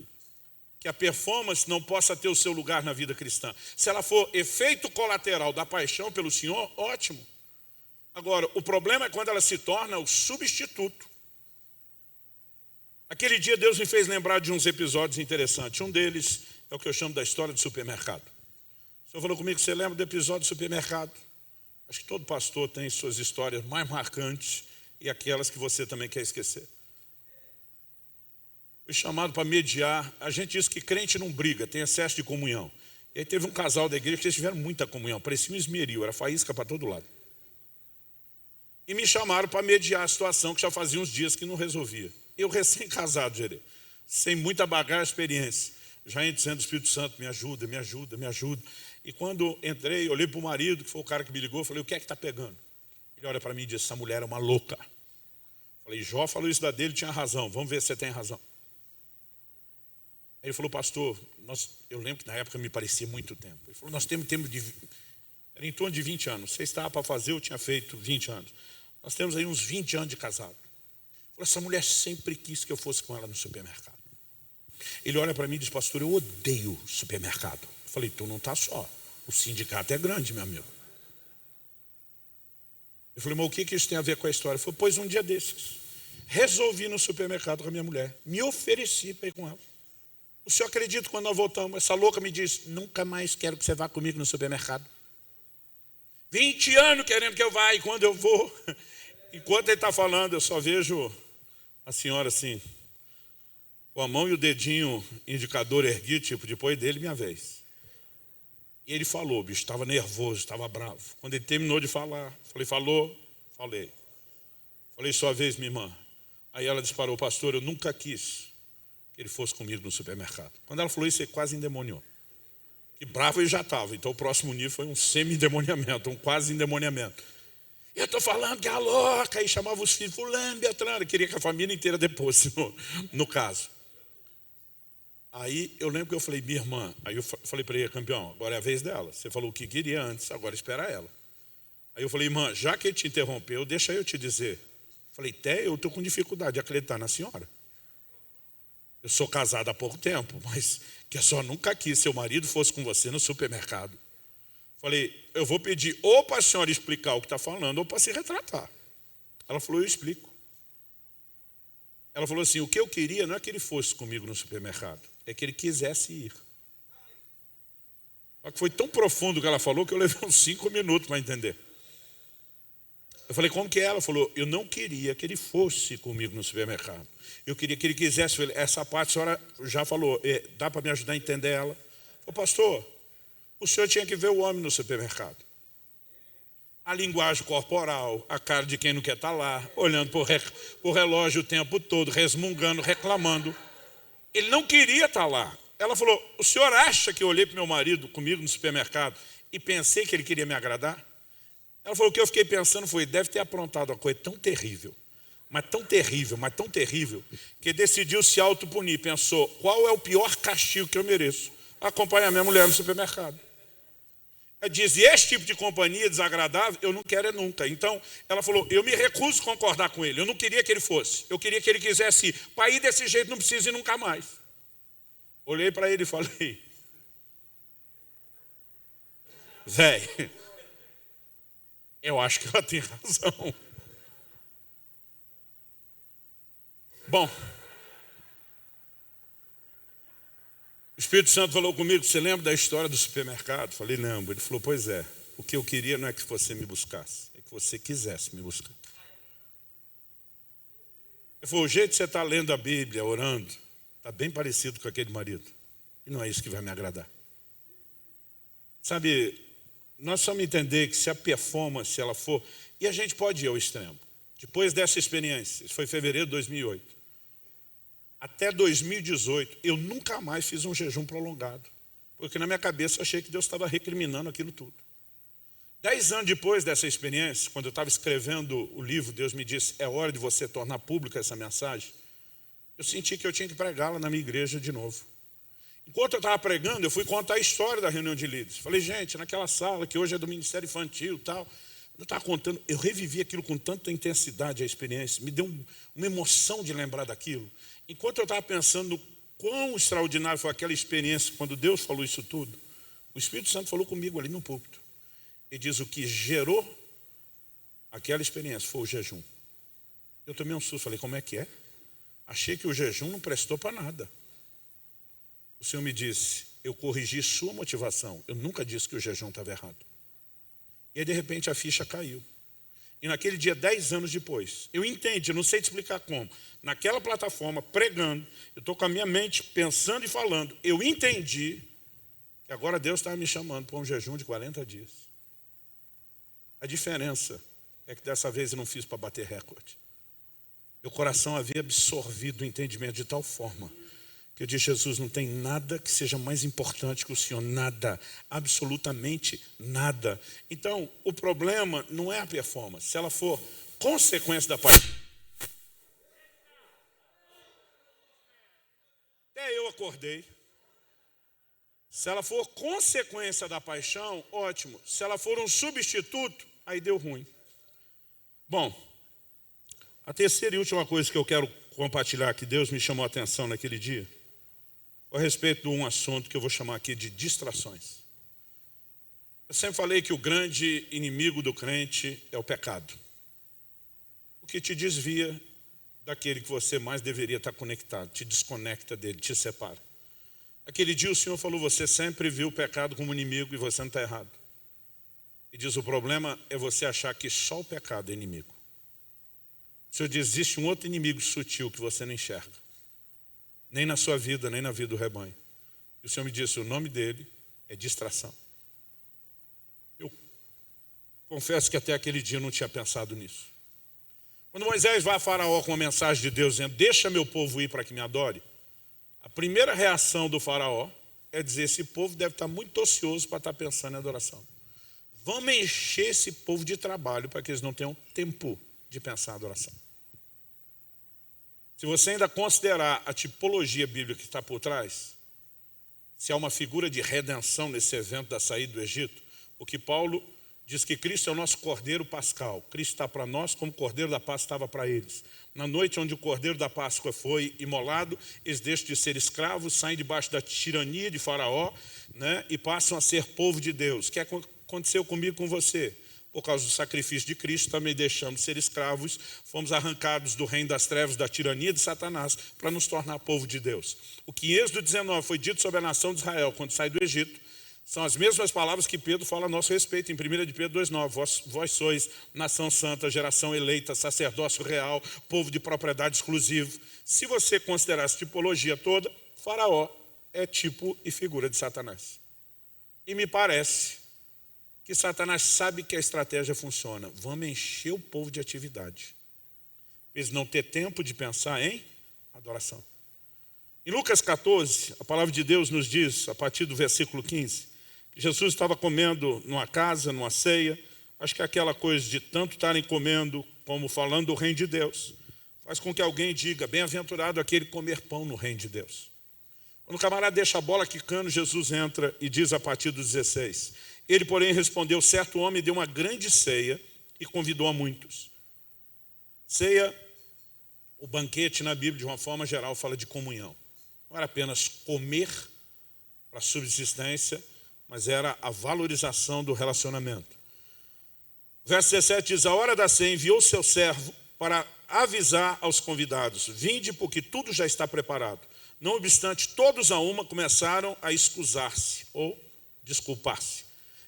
que a performance não possa ter o seu lugar na vida cristã. Se ela for efeito colateral da paixão pelo Senhor, ótimo. Agora, o problema é quando ela se torna o substituto. Aquele dia Deus me fez lembrar de uns episódios interessantes. Um deles é o que eu chamo da história do supermercado. O senhor falou comigo que você lembra do episódio do supermercado. Acho que todo pastor tem suas histórias mais marcantes e aquelas que você também quer esquecer. Fui chamado para mediar. A gente diz que crente não briga, tem excesso de comunhão. E aí teve um casal da igreja que eles tiveram muita comunhão, parecia um esmeril, era faísca para todo lado. E me chamaram para mediar a situação que já fazia uns dias que não resolvia. Eu recém-casado, Jerê, sem muita bagagem, experiência. Já indo dizendo, Espírito Santo, me ajuda, me ajuda, me ajuda. E quando entrei, olhei para o marido, que foi o cara que me ligou, falei, o que é que está pegando? Ele olha para mim e diz, essa mulher é uma louca. Falei, Jó falou isso da dele, tinha razão, vamos ver se você tem razão. Aí ele falou, pastor, eu lembro que na época me parecia muito tempo. Ele falou, nós temos tempo de... Era em torno de 20 anos. Você estava para fazer, eu tinha feito 20 anos. Nós temos aí uns 20 anos de casado. Ele falou, essa mulher sempre quis que eu fosse com ela no supermercado. Ele olha para mim e diz, pastor, eu odeio supermercado. Eu falei, tu não está só. O sindicato é grande, meu amigo. Eu falei, mas o que isso tem a ver com a história? Ele falou, pois um dia desses, resolvi ir no supermercado com a minha mulher. Me ofereci para ir com ela. O senhor acredita quando nós voltamos? Essa louca me disse, nunca mais quero que você vá comigo no supermercado. 20 anos querendo que eu vá, e quando eu vou, enquanto ele está falando, eu só vejo a senhora assim, com a mão e o dedinho indicador erguido, tipo, depois dele, minha vez. E ele falou, bicho, estava nervoso, estava bravo. Quando ele terminou de falar, falei, falou? Falei. Falei, sua vez, minha irmã. Aí ela disparou, pastor, eu nunca quis que ele fosse comigo no supermercado. Quando ela falou isso, ele quase endemoniou. Que bravo ele já estava. Então o próximo nível foi um semi-endemoniamento, um quase endemoniamento. Eu estou falando que é a louca. Aí chamava os filhos, fulano, Beltrano. Queria que a família inteira deposse no caso. Aí eu lembro que eu falei, minha irmã, aí eu falei para ele, campeão, agora é a vez dela. Você falou o que queria antes, agora espera ela. Aí eu falei, irmã, já que ele te interrompeu, deixa eu te dizer. Falei, Té, eu estou com dificuldade de acreditar na senhora. Eu sou casado há pouco tempo, mas que a senhora nunca quis que seu marido fosse com você no supermercado. Falei, eu vou pedir ou para a senhora explicar o que está falando, ou para se retratar. Ela falou, eu explico. Ela falou assim, o que eu queria não é que ele fosse comigo no supermercado, é que ele quisesse ir. Só que foi tão profundo o que ela falou que eu levei uns 5 minutos para entender. Eu falei, como que é? Ela falou, eu não queria que ele fosse comigo no supermercado. Eu queria que ele quisesse. Essa parte a senhora já falou, dá para me ajudar a entender ela? Falei, pastor, o senhor tinha que ver o homem no supermercado. A linguagem corporal, a cara de quem não quer estar lá, olhando para o relógio o tempo todo, resmungando, reclamando. Ele não queria estar lá. Ela falou, o senhor acha que eu olhei para o meu marido comigo no supermercado e pensei que ele queria me agradar? Ela falou, o que eu fiquei pensando foi, deve ter aprontado uma coisa tão terrível, mas tão terrível, mas tão terrível, que decidiu se autopunir. Pensou, qual é o pior castigo que eu mereço? Acompanhar minha mulher no supermercado. Ela diz, e esse tipo de companhia desagradável, eu não quero nunca. Então, ela falou, eu me recuso a concordar com ele. Eu não queria que ele fosse. Eu queria que ele quisesse ir. Para ir desse jeito, não precisa ir nunca mais. Olhei para ele e falei, velho, eu acho que ela tem razão. Bom, o Espírito Santo falou comigo, você lembra da história do supermercado? Falei, lembro. Ele falou, pois é, o que eu queria não é que você me buscasse, é que você quisesse me buscar. Ele falou, o jeito que você está lendo a Bíblia, orando, está bem parecido com aquele marido. E não é isso que vai me agradar. Sabe, nós vamos entender que se a performance, ela for... E a gente pode ir ao extremo. Depois dessa experiência, isso foi em fevereiro de 2008. Até 2018, eu nunca mais fiz um jejum prolongado. Porque na minha cabeça eu achei que Deus estava recriminando aquilo tudo. 10 anos depois dessa experiência, quando eu estava escrevendo o livro, Deus me disse, é hora de você tornar pública essa mensagem. Eu senti que eu tinha que pregá-la na minha igreja de novo. Enquanto eu estava pregando, eu fui contar a história da reunião de líderes. Falei, gente, naquela sala que hoje é do Ministério Infantil e tal, eu estava contando, eu revivi aquilo com tanta intensidade, a experiência, me deu uma emoção de lembrar daquilo. Enquanto eu estava pensando quão extraordinário foi aquela experiência, quando Deus falou isso tudo, o Espírito Santo falou comigo ali no púlpito. Ele diz, o que gerou aquela experiência foi o jejum. Eu tomei um susto, falei, como é que é? Achei que o jejum não prestou para nada. O Senhor me disse, eu corrigi sua motivação. Eu nunca disse que o jejum estava errado. E aí, de repente, a ficha caiu. E naquele dia, 10 anos depois, eu entendi, não sei te explicar como. Naquela plataforma, pregando, eu estou com a minha mente pensando e falando. Eu entendi que agora Deus estava me chamando para um jejum de 40 dias. A diferença é que dessa vez eu não fiz para bater recorde. Meu coração havia absorvido o entendimento de tal forma que eu disse, Jesus, não tem nada que seja mais importante que o Senhor, nada, absolutamente nada. Então, o problema não é a performance. Se ela for consequência da parte, acordei. Se ela for consequência da paixão, ótimo. Se ela for um substituto, aí deu ruim. Bom, a terceira e última coisa que eu quero compartilhar, que Deus me chamou a atenção naquele dia, foi a respeito de um assunto que eu vou chamar aqui de distrações. Eu sempre falei que o grande inimigo do crente é o pecado. O que te desvia daquele que você mais deveria estar conectado, te desconecta dele, te separa. Aquele dia o Senhor falou, você sempre viu o pecado como inimigo e você não está errado. E diz, o problema é você achar que só o pecado é inimigo. O Senhor diz, existe um outro inimigo sutil que você não enxerga. Nem na sua vida, nem na vida do rebanho. E o Senhor me disse, o nome dele é distração. Eu confesso que até aquele dia eu não tinha pensado nisso. Quando Moisés vai a Faraó com uma mensagem de Deus dizendo, deixa meu povo ir para que me adore, a primeira reação do Faraó é dizer, esse povo deve estar muito ocioso para estar pensando em adoração. Vamos encher esse povo de trabalho para que eles não tenham tempo de pensar em adoração. Se você ainda considerar a tipologia bíblica que está por trás, se há uma figura de redenção nesse evento da saída do Egito, porque Paulo diz que Cristo é o nosso cordeiro pascal. Cristo está para nós como o cordeiro da Páscoa estava para eles. Na noite onde o cordeiro da Páscoa foi imolado, eles deixam de ser escravos, saem debaixo da tirania de Faraó, né, e passam a ser povo de Deus. O que aconteceu comigo, com você? Por causa do sacrifício de Cristo, também deixamos de ser escravos, fomos arrancados do reino das trevas, da tirania de Satanás, para nos tornar povo de Deus. O que em Êxodo 19 foi dito sobre a nação de Israel quando sai do Egito, são as mesmas palavras que Pedro fala a nosso respeito, em 1 de Pedro 2,9. Vós sois nação santa, geração eleita, sacerdócio real, povo de propriedade exclusivo. Se você considerar essa tipologia toda, Faraó é tipo e figura de Satanás. E me parece que Satanás sabe que a estratégia funciona. Vamos encher o povo de atividade. Eles não ter tempo de pensar em adoração. Em Lucas 14, a palavra de Deus nos diz, a partir do versículo 15, que Jesus estava comendo numa casa, numa ceia. Acho que aquela coisa de tanto estarem comendo como falando do reino de Deus faz com que alguém diga, bem-aventurado aquele comer pão no reino de Deus. Quando o camarada deixa a bola quicando, Jesus entra e diz a partir do 16, ele, porém, respondeu, certo homem deu uma grande ceia e convidou a muitos. Ceia, o banquete na Bíblia, de uma forma geral, fala de comunhão. Não era apenas comer para subsistência, mas era a valorização do relacionamento. Verso 17 diz, a hora da ceia enviou seu servo para avisar aos convidados, vinde porque tudo já está preparado. Não obstante, todos a uma começaram a escusar-se, ou desculpar-se.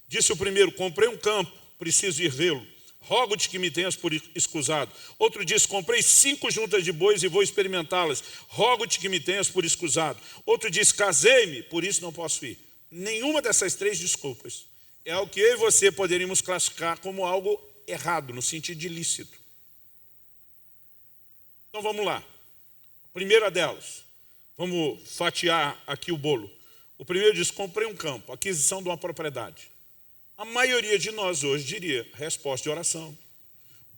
Disse o primeiro, comprei um campo, preciso ir vê-lo. Rogo-te que me tenhas por escusado. Outro disse, comprei 5 juntas de bois e vou experimentá-las. Rogo-te que me tenhas por escusado. Outro disse, casei-me, por isso não posso ir. Nenhuma dessas 3 desculpas é algo que eu e você poderíamos classificar como algo errado, no sentido de ilícito. Então vamos lá. A primeira delas, vamos fatiar aqui o bolo. O primeiro diz, comprei um campo, aquisição de uma propriedade. A maioria de nós hoje diria, resposta de oração,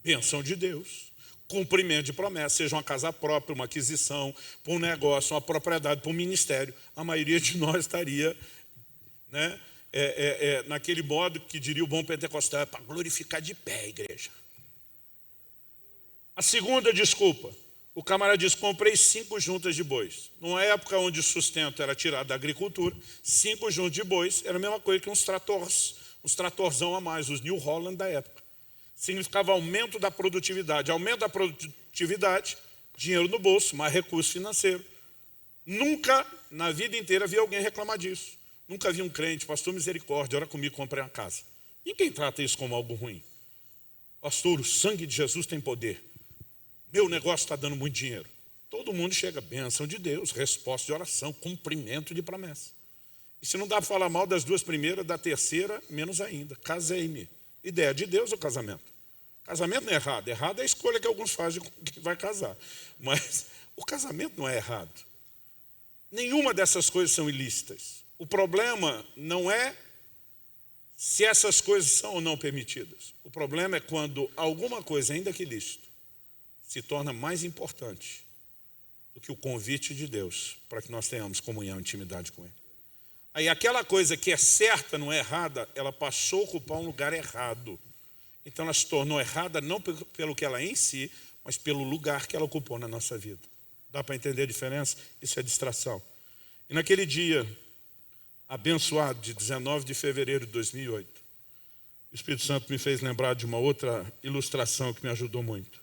bênção de Deus, cumprimento de promessa, seja uma casa própria, uma aquisição, para um negócio, uma propriedade, para um ministério. A maioria de nós estaria, né, naquele modo que diria o bom pentecostal, é para glorificar de pé a igreja. A segunda desculpa, o camarada diz, comprei 5 juntas de bois. Numa época onde o sustento era tirado da agricultura, 5 juntas de bois era a mesma coisa que uns tratorzão a mais, os New Holland da época. Significava aumento da produtividade. Aumento da produtividade, dinheiro no bolso, mais recurso financeiro. Nunca, na vida inteira, vi alguém reclamar disso. Nunca vi um crente, pastor, misericórdia, ora comigo, comprei uma casa. Ninguém trata isso como algo ruim. Pastor, o sangue de Jesus tem poder. Meu negócio está dando muito dinheiro. Todo mundo chega, bênção de Deus, resposta de oração, cumprimento de promessa. E se não dá para falar mal das 2 primeiras, da terceira, menos ainda. Casei-me. Ideia de Deus o casamento. Casamento não é errado. Errado é a escolha que alguns fazem que vai casar. Mas o casamento não é errado. Nenhuma dessas coisas são ilícitas. O problema não é se essas coisas são ou não permitidas. O problema é quando alguma coisa, ainda que ilícita, se torna mais importante do que o convite de Deus para que nós tenhamos comunhão e intimidade com Ele. Aí aquela coisa que é certa, não é errada, ela passou a ocupar um lugar errado. Então ela se tornou errada não pelo que ela é em si, mas pelo lugar que ela ocupou na nossa vida. Dá para entender a diferença? Isso é distração. E naquele dia abençoado de 19 de fevereiro de 2008, o Espírito Santo me fez lembrar de uma outra ilustração que me ajudou muito.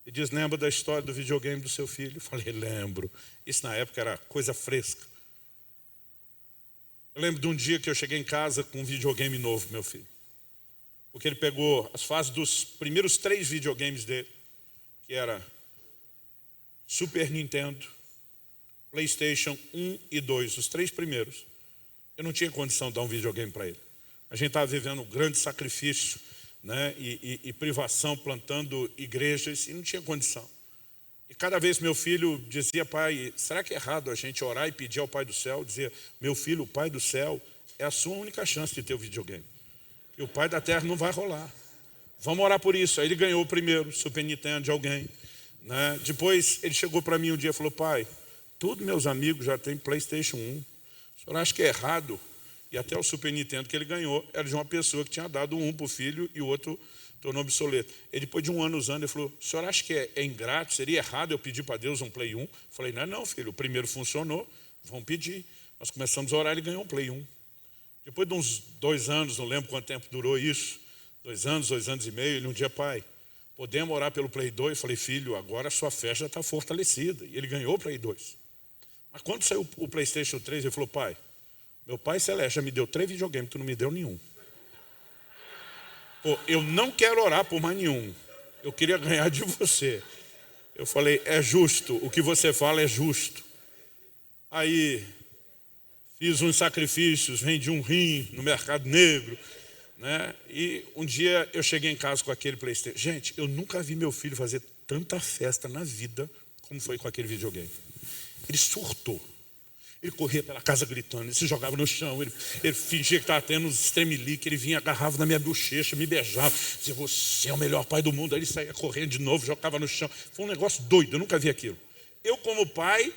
Ele diz, lembra da história do videogame do seu filho? Eu falei, lembro. Isso na época era coisa fresca. Eu lembro de um dia que eu cheguei em casa com um videogame novo, meu filho. Porque ele pegou as fases dos primeiros 3 videogames dele, que era Super Nintendo, PlayStation 1 e 2, os 3 primeiros. Eu não tinha condição de dar um videogame para ele. A gente estava vivendo um grande sacrifício, né, e privação, plantando igrejas, e não tinha condição. E cada vez meu filho dizia, pai, será que é errado a gente orar e pedir ao Pai do Céu? Dizia, meu filho, o Pai do Céu é a sua única chance de ter o videogame. E o Pai da Terra não vai rolar. Vamos orar por isso. Aí ele ganhou o primeiro, Super Nintendo de alguém. Né? Depois ele chegou para mim um dia e falou, pai, todos meus amigos já têm PlayStation 1. O senhor acha que é errado? E até o Super Nintendo que ele ganhou era de uma pessoa que tinha dado um para o filho e o outro tornou obsoleto. E depois de um ano usando, ele falou, o senhor acha que é ingrato? Seria errado eu pedir para Deus um Play 1? Eu falei, não, filho, o primeiro funcionou, vamos pedir. Nós começamos a orar, ele ganhou um Play 1. Depois de uns 2 anos, não lembro quanto tempo durou isso, 2 anos, 2 anos e meio, ele um dia, pai, podemos orar pelo Play 2? Eu falei, filho, agora a sua fé já está fortalecida. E ele ganhou o Play 2. Mas quando saiu o PlayStation 3, ele falou, pai, meu pai celeste já me deu 3 videogames, tu não me deu nenhum. Pô, eu não quero orar por mais nenhum. Eu queria ganhar de você. Eu falei, é justo, o que você fala é justo. Aí fiz uns sacrifícios, vendi um rim no mercado negro, né? E um dia eu cheguei em casa com aquele PlayStation. Gente, eu nunca vi meu filho fazer tanta festa na vida como foi com aquele videogame. Ele surtou. Ele corria pela casa gritando, ele se jogava no chão, ele fingia que estava tendo uns tremelique, ele vinha, agarrava na minha bochecha, me beijava, dizia, você é o melhor pai do mundo. Aí ele saía correndo de novo, jogava no chão. Foi um negócio doido, eu nunca vi aquilo. Eu, como pai,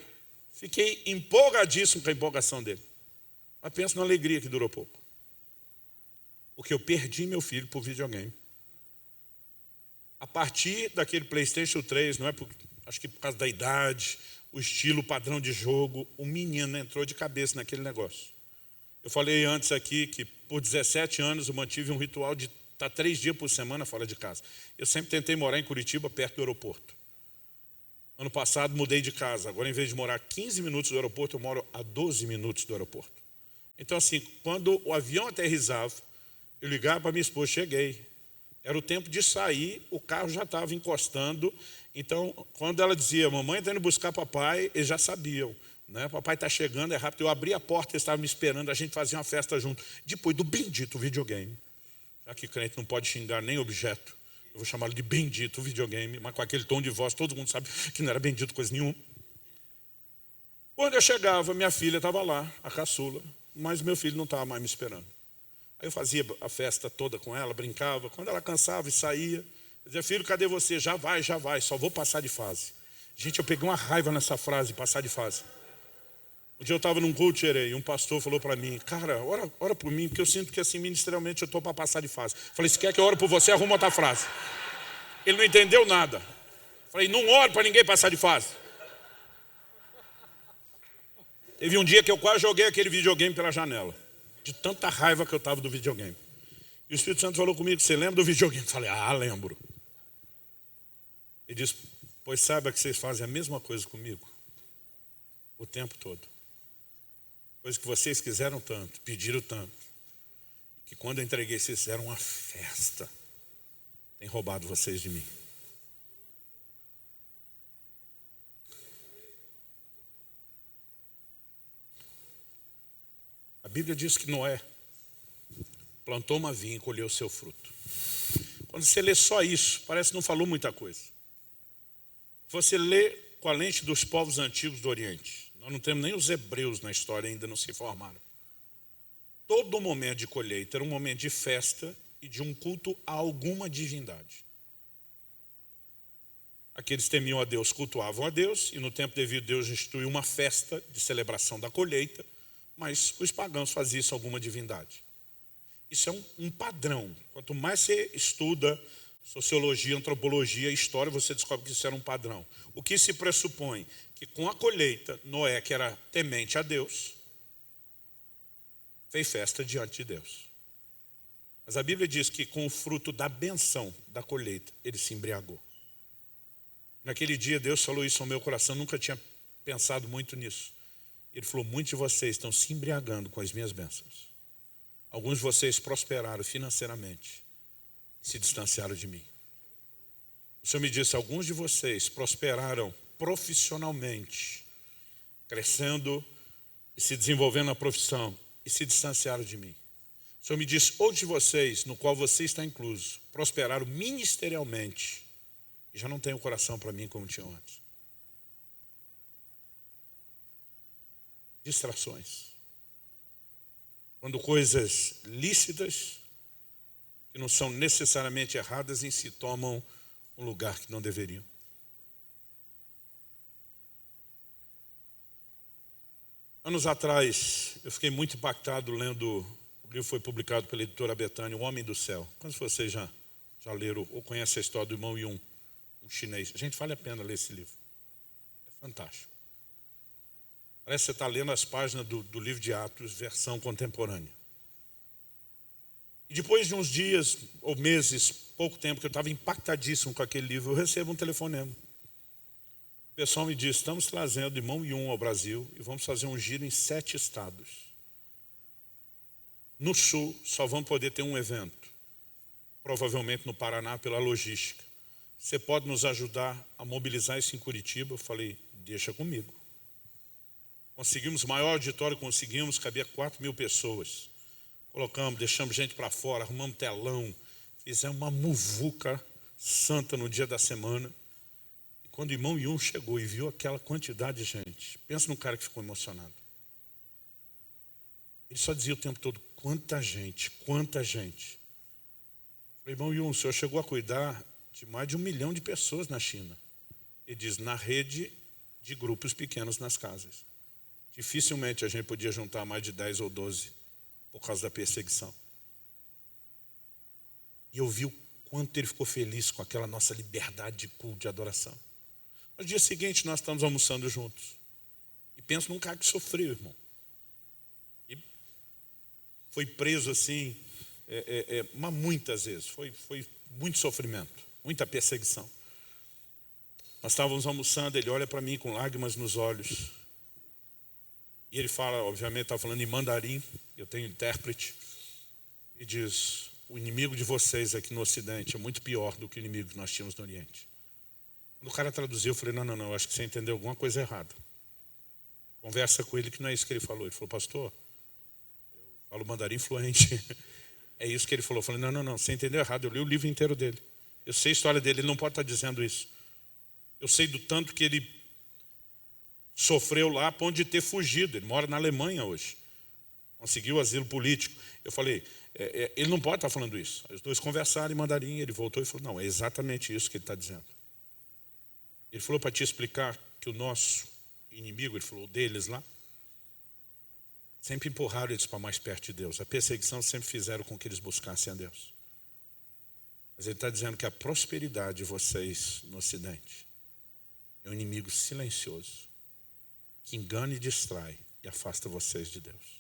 fiquei empolgadíssimo com a empolgação dele. Mas pensa na alegria que durou pouco. Porque eu perdi meu filho por videogame. A partir daquele PlayStation 3, não é acho que por causa da idade, o estilo, o padrão de jogo, o menino entrou de cabeça naquele negócio. Eu falei antes aqui que por 17 anos eu mantive um ritual de estar 3 dias por semana fora de casa. Eu sempre tentei morar em Curitiba, perto do aeroporto. Ano passado mudei de casa. Agora, em vez de morar a 15 minutos do aeroporto, eu moro a 12 minutos do aeroporto. Então, assim, quando o avião aterrissava, eu ligava para minha esposa, cheguei. Era o tempo de sair, o carro já estava encostando. Então, quando ela dizia, mamãe está indo buscar papai, eles já sabiam. Né? Papai está chegando, é rápido. Eu abri a porta, eles estavam me esperando, a gente fazia uma festa junto. Depois do bendito videogame. Já que crente não pode xingar nem objeto. Eu vou chamá-lo de bendito videogame, mas com aquele tom de voz, todo mundo sabe que não era bendito coisa nenhuma. Quando eu chegava, minha filha estava lá, a caçula, mas meu filho não estava mais me esperando. Aí eu fazia a festa toda com ela, brincava. Quando ela cansava e saía, eu dizia, filho, cadê você? Já vai, só vou passar de fase. Gente, eu peguei uma raiva nessa frase, passar de fase. Um dia eu estava num culto e um pastor falou para mim, cara, ora por mim, porque eu sinto que assim, ministerialmente, eu estou para passar de fase. Falei, se quer que eu ore por você, arruma outra frase. Ele não entendeu nada. Falei, não ore para ninguém passar de fase. Teve um dia que eu quase joguei aquele videogame pela janela. De tanta raiva que eu estava do videogame. E o Espírito Santo falou comigo, você lembra do videogame? Eu falei, lembro. Ele disse, pois saiba que vocês fazem a mesma coisa comigo. O tempo todo. Coisa que vocês quiseram tanto, pediram tanto. Que quando eu entreguei, vocês fizeram uma festa. Tem roubado vocês de mim. A Bíblia diz que Noé plantou uma vinha e colheu o seu fruto. Quando você lê só isso, parece que não falou muita coisa. Você lê com a lente dos povos antigos do Oriente. Nós não temos nem os hebreus na história, ainda não se formaram. Todo momento de colheita era um momento de festa e de um culto a alguma divindade. Aqueles temiam a Deus, cultuavam a Deus, e no tempo devido Deus instituiu uma festa de celebração da colheita, mas os pagãos faziam isso a alguma divindade. Isso é um padrão. Quanto mais você estuda sociologia, antropologia, história, você descobre que isso era um padrão. O que se pressupõe? Que com a colheita, Noé, que era temente a Deus, fez festa diante de Deus. Mas a Bíblia diz que com o fruto da benção da colheita, ele se embriagou. Naquele dia Deus falou isso ao meu coração, nunca tinha pensado muito nisso. Ele falou, muitos de vocês estão se embriagando com as minhas bênçãos. Alguns de vocês prosperaram financeiramente e se distanciaram de mim. O Senhor me disse, alguns de vocês prosperaram profissionalmente, crescendo e se desenvolvendo na profissão e se distanciaram de mim. O Senhor me disse, outros de vocês, no qual você está incluso, prosperaram ministerialmente e já não têm o coração para mim como tinham antes. Distrações. Quando coisas lícitas, que não são necessariamente erradas, em si tomam um lugar que não deveriam. Anos atrás, eu fiquei muito impactado lendo, o livro foi publicado pela editora Betânia, O Homem do Céu. Quantos de vocês já leram ou conhecem a história do irmão Yun, um chinês? A gente vale a pena ler esse livro. É fantástico. Parece que você está lendo as páginas do livro de Atos, versão contemporânea. E depois de uns dias ou meses, pouco tempo, que eu estava impactadíssimo com aquele livro, eu recebo um telefonema. O pessoal me disse, estamos trazendo o irmão Yun ao Brasil e vamos fazer um giro em 7 estados. No sul, só vamos poder ter um evento. Provavelmente no Paraná, pela logística. Você pode nos ajudar a mobilizar isso em Curitiba? Eu falei, deixa comigo. Conseguimos o maior auditório, cabia 4.000 pessoas. Colocamos, deixamos gente para fora, arrumamos telão, fizemos uma muvuca santa no dia da semana. E quando o irmão Yun chegou e viu aquela quantidade de gente, pensa num cara que ficou emocionado. Ele só dizia o tempo todo, quanta gente, quanta gente. Eu falei, irmão Yun, o senhor chegou a cuidar de mais de 1 milhão de pessoas na China. Ele diz, na rede de grupos pequenos nas casas. Dificilmente a gente podia juntar mais de 10 ou 12 por causa da perseguição. E eu vi o quanto ele ficou feliz com aquela nossa liberdade de culto, de adoração. No dia seguinte nós estamos almoçando juntos. E penso num cara que sofreu, irmão. E foi preso assim, mas muitas vezes. Foi muito sofrimento, muita perseguição. Nós estávamos almoçando, ele olha para mim com lágrimas nos olhos. E ele fala, obviamente, está falando em mandarim, eu tenho intérprete, e diz, o inimigo de vocês aqui no Ocidente é muito pior do que o inimigo que nós tínhamos no Oriente. Quando o cara traduziu, eu falei, não, acho que você entendeu alguma coisa errada. Conversa com ele que não é isso que ele falou. Ele falou, pastor, eu falo mandarim fluente. É isso que ele falou. Eu falei, não, você entendeu errado, eu li o livro inteiro dele. Eu sei a história dele, ele não pode estar dizendo isso. Eu sei do tanto que ele sofreu lá a ponto de ter fugido. Ele mora na Alemanha hoje. Conseguiu asilo político. Eu falei, ele não pode estar falando isso. Os dois conversaram em mandarim, ele voltou e falou, não, é exatamente isso que ele está dizendo. Ele falou para te explicar que o nosso inimigo, ele falou deles lá, sempre empurraram eles para mais perto de Deus. A perseguição sempre fizeram com que eles buscassem a Deus. Mas ele está dizendo que a prosperidade de vocês no Ocidente é um inimigo silencioso, que engana e distrai e afasta vocês de Deus.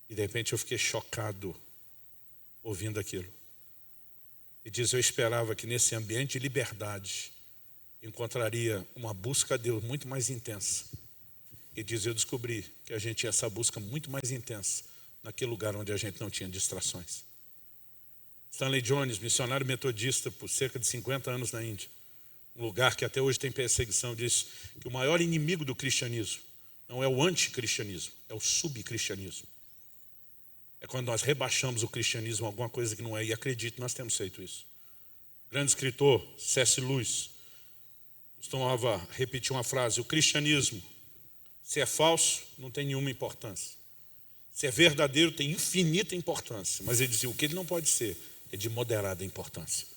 E de repente eu fiquei chocado ouvindo aquilo. E diz, eu esperava que nesse ambiente de liberdade encontraria uma busca a Deus muito mais intensa. E diz, eu descobri que a gente tinha essa busca muito mais intensa naquele lugar onde a gente não tinha distrações. Stanley Jones, missionário metodista por cerca de 50 anos na Índia, um lugar que até hoje tem perseguição, diz que o maior inimigo do cristianismo não é o anticristianismo, é o subcristianismo. É quando nós rebaixamos o cristianismo a alguma coisa que não é, e acredito, nós temos feito isso. O grande escritor C.S. Lewis costumava repetir uma frase, o cristianismo, se é falso, não tem nenhuma importância. Se é verdadeiro, tem infinita importância. Mas ele dizia, o que ele não pode ser é de moderada importância.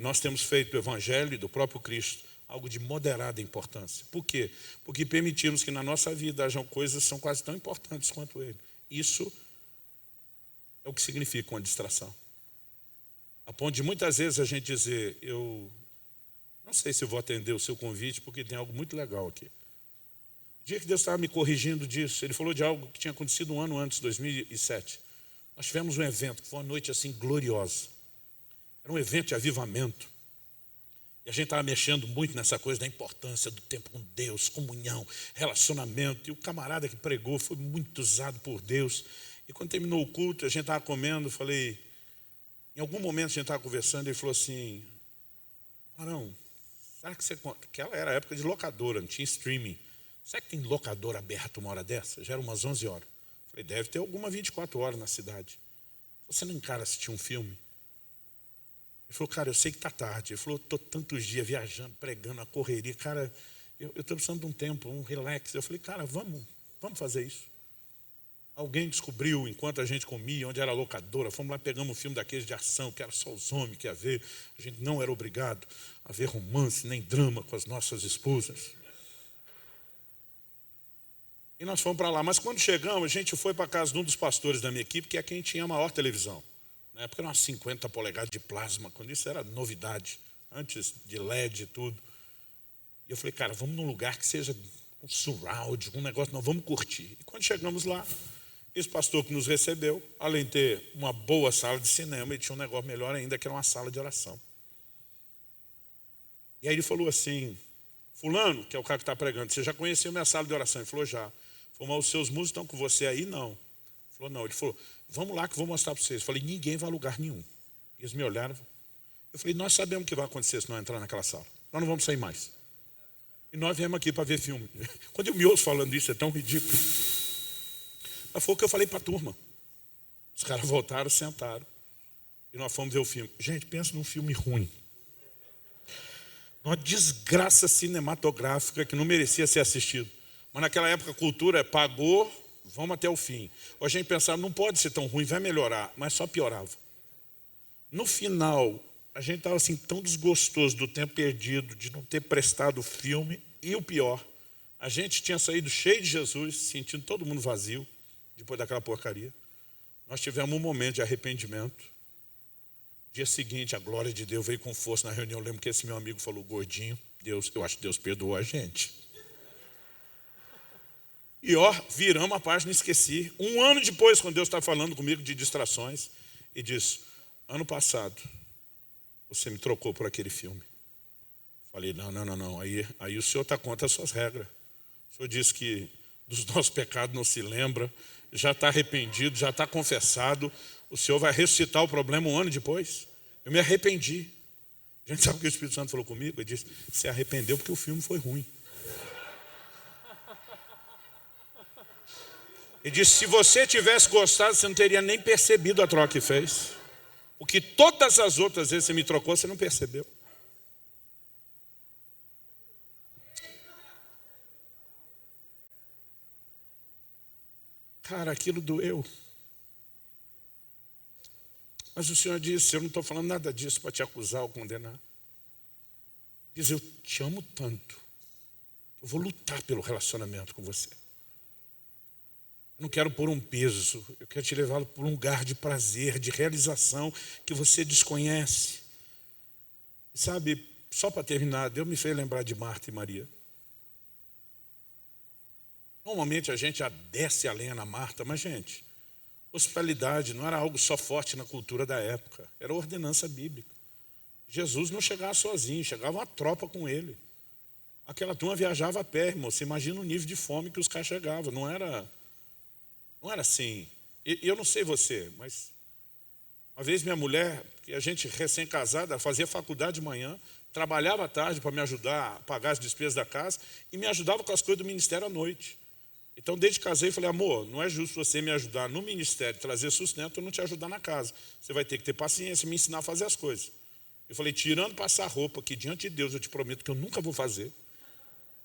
E nós temos feito do Evangelho e do próprio Cristo algo de moderada importância. Por quê? Porque permitimos que na nossa vida hajam coisas que são quase tão importantes quanto ele. Isso é o que significa uma distração. A ponto de muitas vezes a gente dizer, eu não sei se eu vou atender o seu convite, porque tem algo muito legal aqui. O dia que Deus estava me corrigindo disso, ele falou de algo que tinha acontecido um ano antes, 2007. Nós tivemos um evento, que foi uma noite assim gloriosa. Era um evento de avivamento. E a gente estava mexendo muito nessa coisa da importância do tempo com Deus, comunhão, relacionamento. E o camarada que pregou foi muito usado por Deus. E quando terminou o culto, a gente estava comendo, eu falei, em algum momento a gente estava conversando, ele falou assim, Arão, será que você conta? Aquela era a época de locadora, não tinha streaming. Será que tem locadora aberta uma hora dessa? Já eram umas 11 horas. Eu falei, deve ter alguma 24 horas na cidade. Você não encara assistir um filme? Ele falou, cara, eu sei que está tarde. Ele falou, estou tantos dias viajando, pregando, a correria. Cara, eu estou precisando de um tempo, um relax. Eu falei, cara, vamos fazer isso. Alguém descobriu, enquanto a gente comia, onde era a locadora. Fomos lá, pegamos um filme daqueles de ação, que era só os homens que ia ver. A gente não era obrigado a ver romance, nem drama com as nossas esposas. E nós fomos para lá. Mas quando chegamos, a gente foi para a casa de um dos pastores da minha equipe, que é quem tinha a maior televisão. Na época eram umas 50 polegadas de plasma, quando isso era novidade, antes de LED e tudo. E eu falei, cara, vamos num lugar que seja um surround, um negócio, nós vamos curtir. E quando chegamos lá, esse pastor que nos recebeu, além de ter uma boa sala de cinema, ele tinha um negócio melhor ainda, que era uma sala de oração. E aí ele falou assim, fulano, que é o cara que está pregando, você já conheceu minha sala de oração? Ele falou, já. Falou, mas os seus músicos estão com você aí? Não. Ele falou, não. Ele falou, vamos lá que eu vou mostrar para vocês. Eu falei, ninguém vai a lugar nenhum. Eles me olharam. Eu falei, nós sabemos o que vai acontecer se nós entrar naquela sala. Nós não vamos sair mais. E nós viemos aqui para ver filme. Quando eu me ouço falando isso, é tão ridículo. Mas foi o que eu falei para a turma. Os caras voltaram, sentaram. E nós fomos ver o filme. Gente, pensa num filme ruim. Uma desgraça cinematográfica que não merecia ser assistido. Mas naquela época a cultura pagou, vamos até o fim. Hoje a gente pensava, não pode ser tão ruim, vai melhorar. Mas só piorava. No final, a gente estava assim tão desgostoso do tempo perdido, de não ter prestado o filme. E o pior, a gente tinha saído cheio de Jesus, sentindo todo mundo vazio, depois daquela porcaria. Nós tivemos um momento de arrependimento. Dia seguinte, a glória de Deus veio com força na reunião. Eu lembro que esse meu amigo falou, gordinho, eu acho que Deus perdoou a gente. E viramos a página e esqueci. Um ano depois, quando Deus está falando comigo de distrações, e diz, ano passado, você me trocou por aquele filme. Falei, não. Aí o senhor está contra as suas regras. O senhor disse que dos nossos pecados não se lembra, já está arrependido, já está confessado. O senhor vai ressuscitar o problema um ano depois? Eu me arrependi. A gente sabe o que o Espírito Santo falou comigo? Ele disse, se arrependeu porque o filme foi ruim. Ele disse, se você tivesse gostado, você não teria nem percebido a troca que fez. Porque todas as outras vezes que você me trocou, você não percebeu. Cara, aquilo doeu. Mas o Senhor disse, eu não estou falando nada disso para te acusar ou condenar. Diz, eu te amo tanto. Eu vou lutar pelo relacionamento com você. Eu não quero pôr um peso, eu quero te levar para um lugar de prazer, de realização que você desconhece. Sabe, só para terminar, Deus me fez lembrar de Marta e Maria. Normalmente a gente já desce a lenha na Marta, mas gente, hospitalidade não era algo só forte na cultura da época, era ordenança bíblica. Jesus não chegava sozinho, chegava uma tropa com ele. Aquela turma viajava a pé, irmão. Você imagina o nível de fome que os caras chegavam, não era assim. E eu não sei você, mas uma vez minha mulher, que a gente recém-casada, fazia faculdade de manhã, trabalhava à tarde para me ajudar a pagar as despesas da casa e me ajudava com as coisas do ministério à noite. Então, desde que casei, falei, amor, não é justo você me ajudar no ministério, trazer sustento, e não te ajudar na casa. Você vai ter que ter paciência, me ensinar a fazer as coisas. Eu falei, tirando passar roupa, que diante de Deus eu te prometo que eu nunca vou fazer.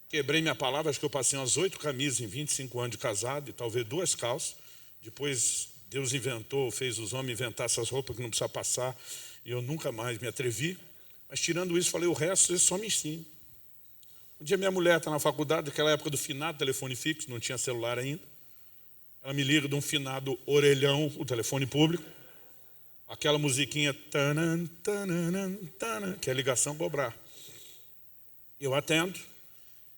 Quebrei minha palavra, acho que eu passei umas 8 camisas em 25 anos de casado, e talvez 2 calças. Depois Deus fez os homens inventar essas roupas que não precisa passar, e eu nunca mais me atrevi. Mas tirando isso, falei, o resto você só me ensina. Um dia minha mulher está na faculdade, naquela época do finado, telefone fixo, não tinha celular ainda. Ela me liga de um finado orelhão, o telefone público. Aquela musiquinha, tanan, tanan, tanan, que é ligação cobrar. Eu atendo,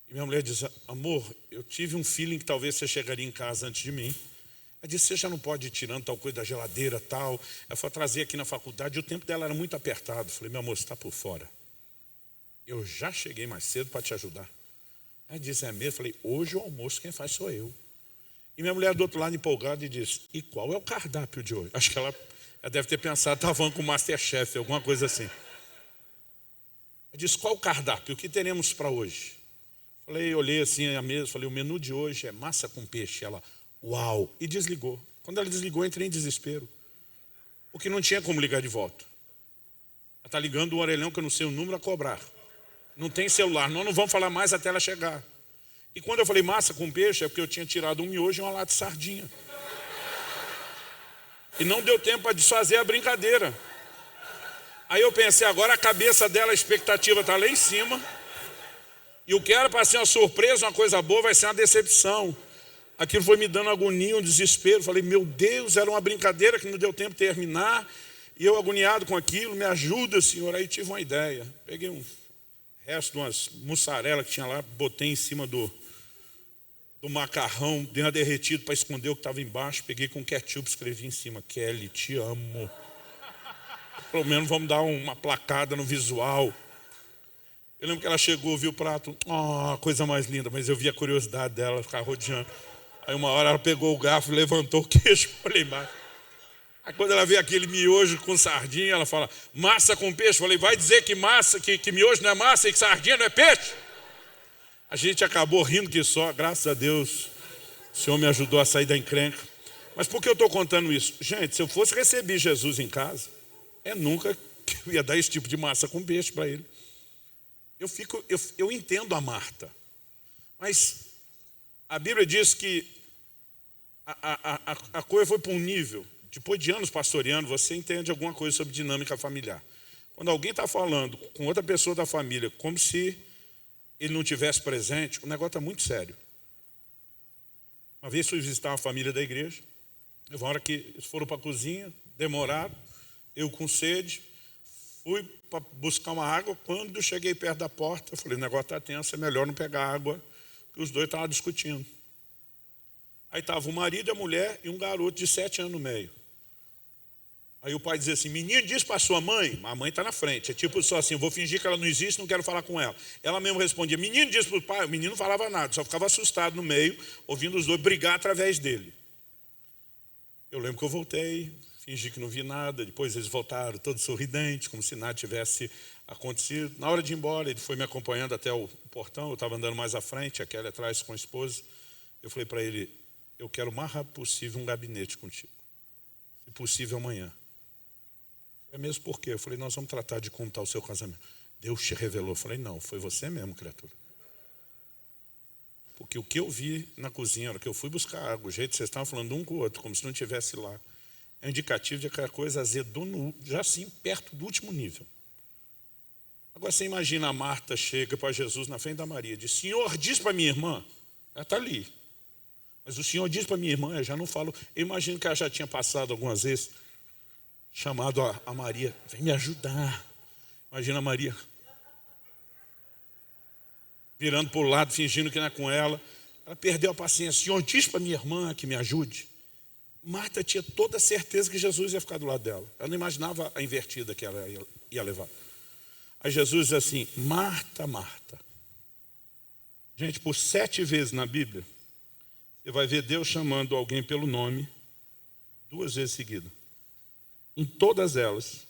e minha mulher diz, amor, eu tive um feeling que talvez você chegaria em casa antes de mim. Ela disse, você já não pode ir tirando tal coisa da geladeira, tal. Ela foi trazer aqui na faculdade, e o tempo dela era muito apertado. Eu falei, meu amor, você está por fora. Eu já cheguei mais cedo para te ajudar. Ela disse, é mesmo? Eu falei, hoje o almoço quem faz sou eu. E minha mulher do outro lado empolgada e disse, e qual é o cardápio de hoje? Acho que ela deve ter pensado, estava falando com o Masterchef, alguma coisa assim. Ela disse, qual o cardápio? O que teremos para hoje? Falei, olhei assim a mesa, falei, o menu de hoje é massa com peixe. Ela, uau, e desligou. Quando ela desligou, eu entrei em desespero. Porque não tinha como ligar de volta. Ela está ligando o orelhão que eu não sei o número a cobrar. Não tem celular, nós não vamos falar mais até ela chegar. E quando eu falei massa com peixe, é porque eu tinha tirado um miojo e uma lata de sardinha. E não deu tempo para desfazer a brincadeira. Aí eu pensei, agora a cabeça dela, a expectativa está lá em cima. E o que era para ser uma surpresa, uma coisa boa, vai ser uma decepção. Aquilo foi me dando agonia, um desespero. Falei, meu Deus, era uma brincadeira que não deu tempo de terminar. E eu agoniado com aquilo, me ajuda, Senhor. Aí tive uma ideia. Peguei um resto de umas mussarela que tinha lá, botei em cima do macarrão, dei uma derretido para esconder o que estava embaixo. Peguei com ketchup, escrevi em cima, Kelly, te amo. Pelo menos vamos dar uma placada no visual. Eu lembro que ela chegou, viu o prato, coisa mais linda, mas eu vi a curiosidade dela ficar rodeando. Aí uma hora ela pegou o garfo, levantou o queijo, olhei embaixo. Aí quando ela vê aquele miojo com sardinha, ela fala, massa com peixe. Falei, vai dizer que massa, que miojo não é massa e que sardinha não é peixe? A gente acabou rindo que só, graças a Deus, o Senhor me ajudou a sair da encrenca. Mas por que eu estou contando isso? Gente, se eu fosse receber Jesus em casa, nunca que eu ia dar esse tipo de massa com peixe para ele. Eu entendo a Marta, mas a Bíblia diz que a coisa foi para um nível, depois de anos pastoreando, você entende alguma coisa sobre dinâmica familiar. Quando alguém está falando com outra pessoa da família, como se ele não tivesse presente, o negócio está muito sério. Uma vez fui visitar uma família da igreja, uma hora que eles foram para a cozinha, demoraram, eu com sede, fui para buscar uma água. Quando cheguei perto da porta, eu falei, o negócio está tenso, é melhor não pegar água, porque os dois estavam discutindo. Aí estava o marido, a mulher e um garoto de 7 anos no meio. Aí o pai dizia assim, menino, diz para sua mãe, a mãe está na frente, é tipo só assim, eu vou fingir que ela não existe, não quero falar com ela. Ela mesmo respondia, menino, diz para o pai, o menino não falava nada, só ficava assustado no meio, ouvindo os dois brigar através dele. Eu lembro que eu voltei, fingi que não vi nada, depois eles voltaram todos sorridentes, como se nada tivesse acontecido. Na hora de ir embora, ele foi me acompanhando até o portão, eu estava andando mais à frente, aquela atrás com a esposa. Eu falei para ele, eu quero o mais rápido possível um gabinete contigo, se possível amanhã. É mesmo por quê? Eu falei, nós vamos tratar de como está o seu casamento. Deus te revelou. Eu falei, não, foi você mesmo, criatura. Porque o que eu vi na cozinha, o que eu fui buscar água, o jeito que vocês estavam falando um com o outro, como se não estivesse lá, é indicativo de que a coisa azedou já assim, perto do último nível. Agora você imagina a Marta chega para Jesus na frente da Maria e diz, Senhor, diz para minha irmã, ela está ali. Mas o Senhor diz para minha irmã, eu já não falo, eu imagino que ela já tinha passado algumas vezes, chamado a Maria, vem me ajudar. Imagina a Maria virando para o lado, fingindo que não é com ela. Ela perdeu a paciência. Senhor, diz para minha irmã que me ajude. Marta tinha toda a certeza que Jesus ia ficar do lado dela. Ela não imaginava a invertida que ela ia levar. Aí Jesus diz assim, Marta, Marta. Gente, por 7 vezes na Bíblia, você vai ver Deus chamando alguém pelo nome 2 vezes seguidas. Em todas elas,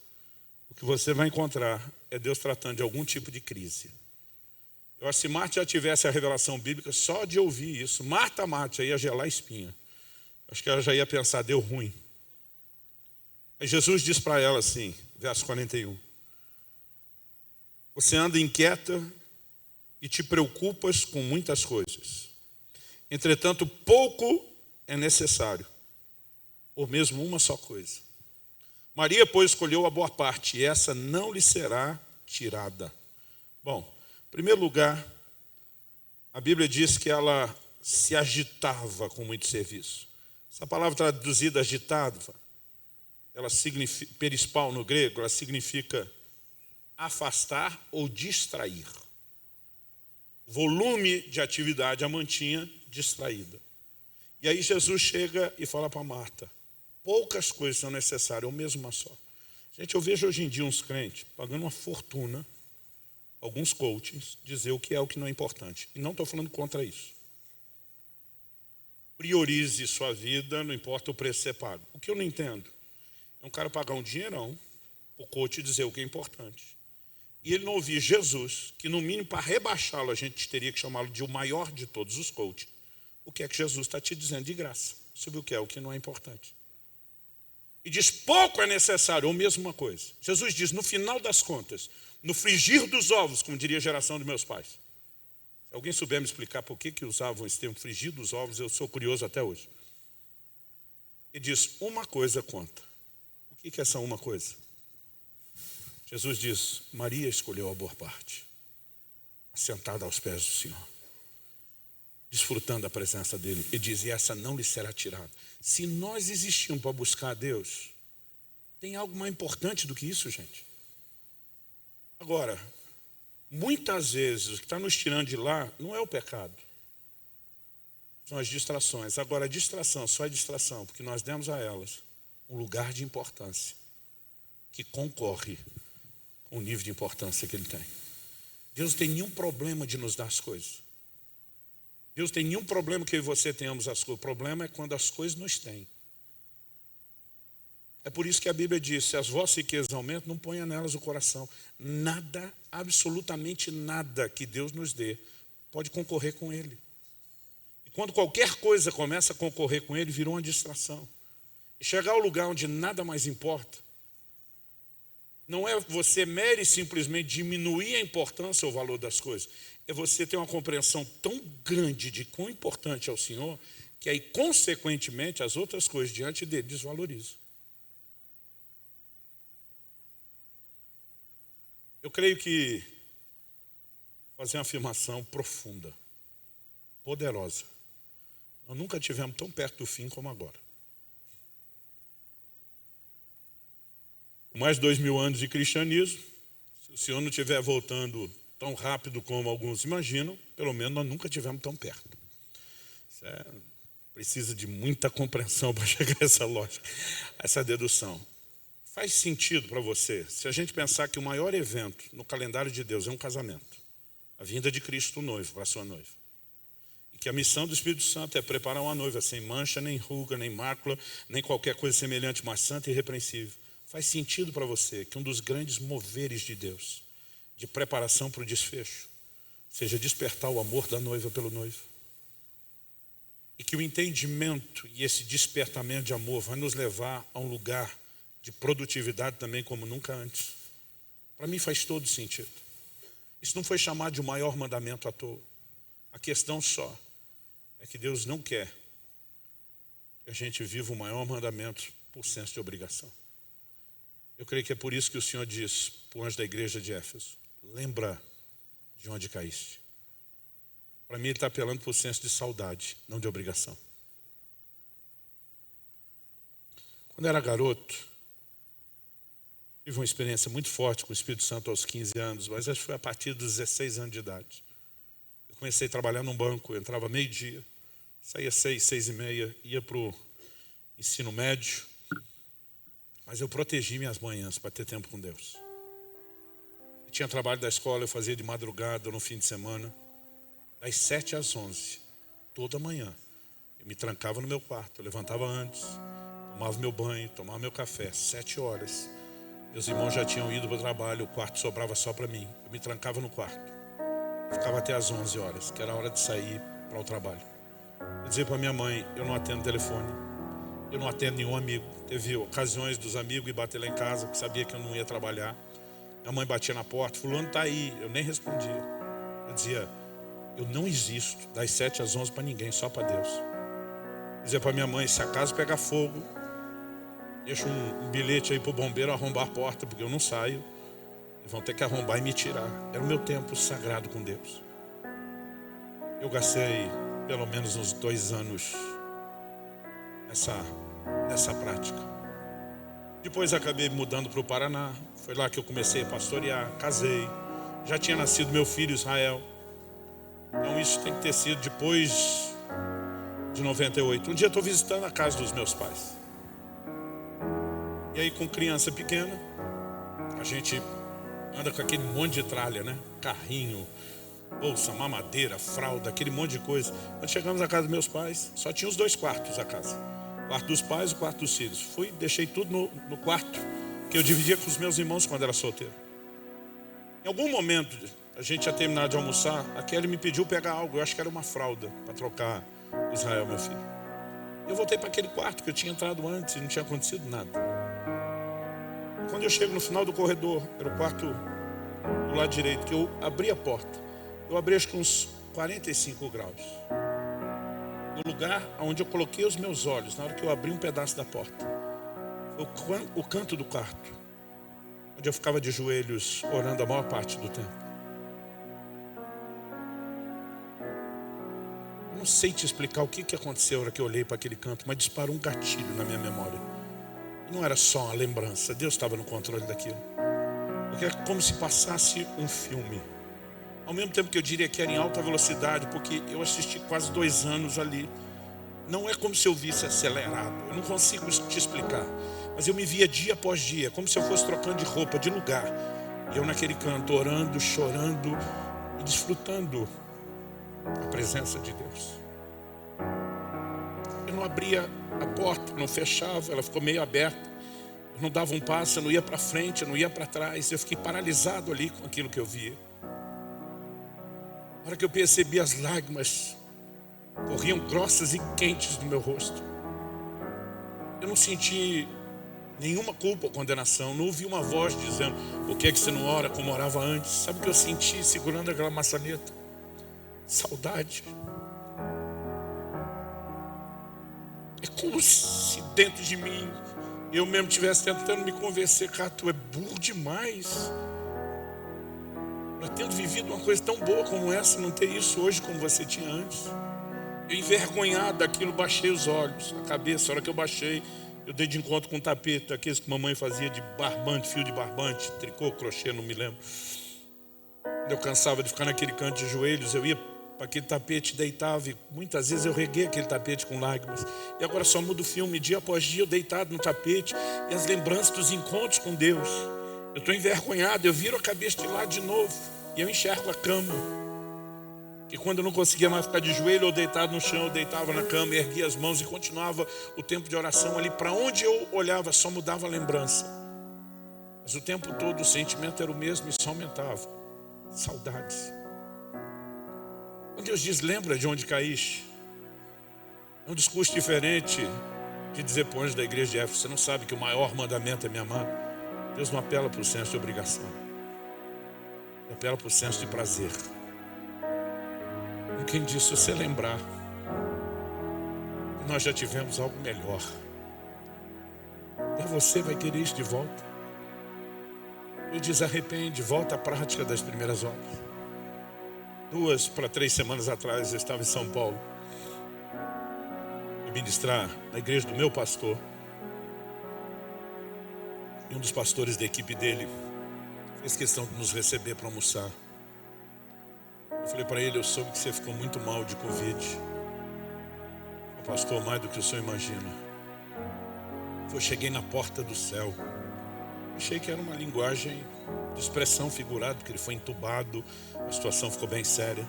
o que você vai encontrar é Deus tratando de algum tipo de crise. Eu acho que se Marta já tivesse a revelação bíblica, só de ouvir isso, Marta, Marta, já ia gelar a espinha. Acho que ela já ia pensar, deu ruim. Aí Jesus diz para ela assim, verso 41. Você anda inquieta e te preocupas com muitas coisas. Entretanto, pouco é necessário, ou mesmo uma só coisa. Maria, pois, escolheu a boa parte, e essa não lhe será tirada. Bom, em primeiro lugar, a Bíblia diz que ela se agitava com muito serviço. Essa palavra traduzida agitava, ela significa, perispal no grego, ela significa afastar ou distrair. Volume de atividade a mantinha distraída. E aí Jesus chega e fala para Marta, poucas coisas são necessárias, ou mesmo uma só. Gente, eu vejo hoje em dia uns crentes pagando uma fortuna, alguns coachings, dizer o que é o que não é importante. E não estou falando contra isso. Priorize sua vida, não importa o preço que você paga. O que eu não entendo é um cara pagar um dinheirão, o coach dizer o que é importante. E ele não ouvir Jesus, que no mínimo para rebaixá-lo a gente teria que chamá-lo de o maior de todos os coaches. O que é que Jesus está te dizendo de graça sobre o que é o que não é importante. E diz, pouco é necessário, ou mesmo uma coisa. Jesus diz, no final das contas, no frigir dos ovos, como diria a geração dos meus pais. Se alguém souber me explicar por que usavam esse termo frigir dos ovos, eu sou curioso até hoje. Ele diz, uma coisa conta. O que é essa uma coisa? Jesus diz, Maria escolheu a boa parte, assentada aos pés do Senhor, desfrutando da presença dele. Ele diz, e essa não lhe será tirada. Se nós existimos para buscar a Deus, tem algo mais importante do que isso, gente? Agora, muitas vezes o que está nos tirando de lá não é o pecado, são as distrações. Agora, a distração só é distração porque nós demos a elas um lugar de importância que concorre com o nível de importância que ele tem. Deus não tem nenhum problema de nos dar as coisas. Deus tem nenhum problema que eu e você tenhamos as coisas. O problema é quando as coisas nos têm. É por isso que a Bíblia diz, se as vossas riquezas aumentam, não ponha nelas o coração. Nada, absolutamente nada que Deus nos dê pode concorrer com Ele. E quando qualquer coisa começa a concorrer com Ele, virou uma distração. E chegar ao lugar onde nada mais importa, não é você mere simplesmente diminuir a importância ou o valor das coisas. É você ter uma compreensão tão grande de quão importante é o Senhor, que aí, consequentemente, as outras coisas diante dele desvalorizam. Eu creio que fazer uma afirmação profunda, poderosa. Nós nunca tivemos tão perto do fim como agora. Com mais de 2000 anos de cristianismo, se o Senhor não estiver voltando tão rápido como alguns imaginam, pelo menos nós nunca tivemos tão perto. Precisa de muita compreensão para chegar a essa lógica, a essa dedução. Faz sentido para você, se a gente pensar que o maior evento no calendário de Deus é um casamento, a vinda de Cristo, o noivo, para a sua noiva. E que a missão do Espírito Santo é preparar uma noiva sem mancha, nem ruga, nem mácula, nem qualquer coisa semelhante, mas santa e irrepreensível. Faz sentido para você que um dos grandes moveres de Deus, de preparação para o desfecho, seja despertar o amor da noiva pelo noivo. E que o entendimento e esse despertamento de amor vai nos levar a um lugar de produtividade também como nunca antes. Para mim faz todo sentido. Isso não foi chamado de o maior mandamento à toa. A questão só é que Deus não quer que a gente viva o maior mandamento por senso de obrigação. Eu creio que é por isso que o Senhor diz para o anjo da igreja de Éfeso, lembra de onde caíste. Para mim ele está apelando por senso de saudade, não de obrigação. Quando eu era garoto, tive uma experiência muito forte com o Espírito Santo aos 15 anos, mas acho que foi a partir dos 16 anos de idade. Eu comecei a trabalhar num banco, eu entrava meio-dia, saía 6, 6h30, ia para o ensino médio, mas eu protegi minhas manhãs para ter tempo com Deus. Eu tinha trabalho da escola, eu fazia de madrugada ou no fim de semana, das 7 às 11, toda manhã. Eu me trancava no meu quarto, eu levantava antes, tomava meu banho, tomava meu café, 7 horas. Meus irmãos já tinham ido para o trabalho, o quarto sobrava só para mim. Eu me trancava no quarto, ficava até às 11 horas, que era a hora de sair para o trabalho. Eu dizia para minha mãe, eu não atendo telefone, eu não atendo nenhum amigo. Teve ocasiões dos amigos ir bater lá em casa, porque sabia que eu não ia trabalhar. Minha mãe batia na porta, fulano está aí, eu nem respondia. Eu dizia, eu não existo das 7 às 11 para ninguém, só para Deus. Eu dizia para minha mãe, se a casa pegar fogo, deixa um bilhete aí para o bombeiro arrombar a porta, porque eu não saio. e vão ter que arrombar e me tirar. Era o meu tempo sagrado com Deus. Eu gastei pelo menos uns 2 anos nessa prática. Depois acabei mudando para o Paraná. Foi lá que eu comecei a pastorear, casei. Já tinha nascido meu filho Israel. Então isso tem que ter sido depois de 98. Um dia eu estou visitando a casa dos meus pais. E aí com criança pequena, a gente anda com aquele monte de tralha, né? Carrinho, bolsa, mamadeira, fralda, aquele monte de coisa. Quando chegamos à casa dos meus pais, só tinha os 2 quartos a casa. O quarto dos pais e o quarto dos filhos. Deixei tudo no quarto que eu dividia com os meus irmãos quando era solteiro. Em algum momento, a gente tinha terminado de almoçar, a Kelly me pediu pegar algo, eu acho que era uma fralda, para trocar o Israel, meu filho. Eu voltei para aquele quarto que eu tinha entrado antes e não tinha acontecido nada. Quando eu chego no final do corredor, era o quarto do lado direito, que eu abri a porta. Eu abri acho que uns 45 graus. No lugar onde eu coloquei os meus olhos, na hora que eu abri um pedaço da porta, foi o canto do quarto, onde eu ficava de joelhos orando a maior parte do tempo. Eu não sei te explicar o que aconteceu na hora que eu olhei para aquele canto, mas disparou um gatilho na minha memória. Não era só uma lembrança, Deus estava no controle daquilo. Porque é como se passasse um filme. Ao mesmo tempo que eu diria que era em alta velocidade, porque eu assisti quase 2 anos ali. Não é como se eu visse acelerado, eu não consigo te explicar. Mas eu me via dia após dia, como se eu fosse trocando de roupa, de lugar. E eu naquele canto, orando, chorando e desfrutando a presença de Deus. Eu não abria a porta, não fechava, ela ficou meio aberta. Eu não dava um passo, eu não ia para frente, eu não ia para trás. Eu fiquei paralisado ali com aquilo que eu via. Na hora que eu percebi, as lágrimas corriam grossas e quentes do meu rosto. Eu não senti nenhuma culpa ou condenação. Não ouvi uma voz dizendo: por que você não ora como orava antes? Sabe o que eu senti segurando aquela maçaneta? Saudade. É como se dentro de mim eu mesmo estivesse tentando me convencer: cara, tu é burro demais. Para tendo vivido uma coisa tão boa como essa, não ter isso hoje como você tinha antes. Eu, envergonhado daquilo, baixei os olhos, a cabeça. A hora que eu baixei, eu dei de encontro com um tapete, aqueles que mamãe fazia de barbante, fio de barbante, tricô, crochê, não me lembro. Eu cansava de ficar naquele canto de joelhos, eu ia para aquele tapete, deitava, e muitas vezes eu reguei aquele tapete com lágrimas. E agora só muda o filme, dia após dia, eu deitado no tapete, e as lembranças dos encontros com Deus. Eu estou envergonhado, eu viro a cabeça de lado de novo, e eu enxergo a cama. Que quando eu não conseguia mais ficar de joelho ou deitado no chão, eu deitava na cama, erguia as mãos e continuava o tempo de oração ali. Para onde eu olhava, só mudava a lembrança. Mas o tempo todo o sentimento era o mesmo e só aumentava. Saudades. Quando Deus diz: lembra de onde caíste, é um discurso diferente de dizer para o anjo da igreja de Éfeso: você não sabe que o maior mandamento é me amar? Deus não apela para o senso de obrigação, Ele apela para o senso de prazer. Com quem disse: se você lembrar que nós já tivemos algo melhor, e você vai querer isso de volta. Ele diz: arrepende, volta à prática das primeiras obras. 2 para 3 semanas atrás eu estava em São Paulo, eu ministrar na igreja do meu pastor, e um dos pastores da equipe dele fez questão de nos receber para almoçar. Eu falei para ele: eu soube que você ficou muito mal de Covid. O pastor, mais do que o senhor imagina. Eu cheguei na porta do céu. Achei que era uma linguagem de expressão figurada, porque ele foi entubado, a situação ficou bem séria.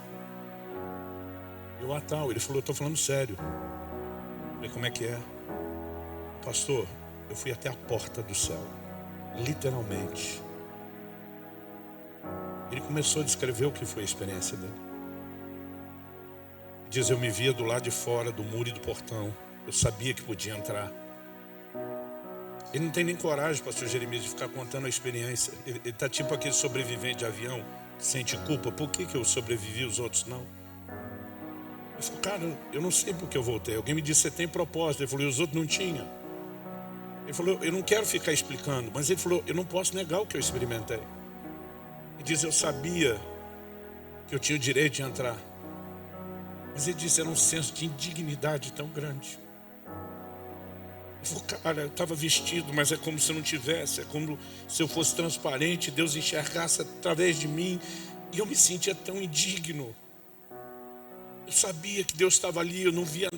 Eu, tal. Ele falou: eu estou falando sério. Eu falei: como é que é? Pastor, eu fui até a porta do céu, literalmente. Ele começou a descrever o que foi a experiência dele. Ele diz: eu me via do lado de fora do muro e do portão. Eu sabia que podia entrar. Ele não tem nem coragem, pastor Jeremias, de ficar contando a experiência. Ele está tipo aquele sobrevivente de avião que sente culpa. Por que eu sobrevivi e os outros não? Ele falou: cara, eu não sei por que eu voltei. Alguém me disse: você tem propósito. Ele falou: e os outros não tinham. Ele falou: eu não quero ficar explicando. Mas ele falou: eu não posso negar o que eu experimentei. E diz, eu sabia que eu tinha o direito de entrar. Mas ele disse, era um senso de indignidade tão grande. Ele falou, cara, eu estava vestido, mas é como se eu não tivesse. É como se eu fosse transparente, Deus enxergasse através de mim. E eu me sentia tão indigno. Eu sabia que Deus estava ali, eu não via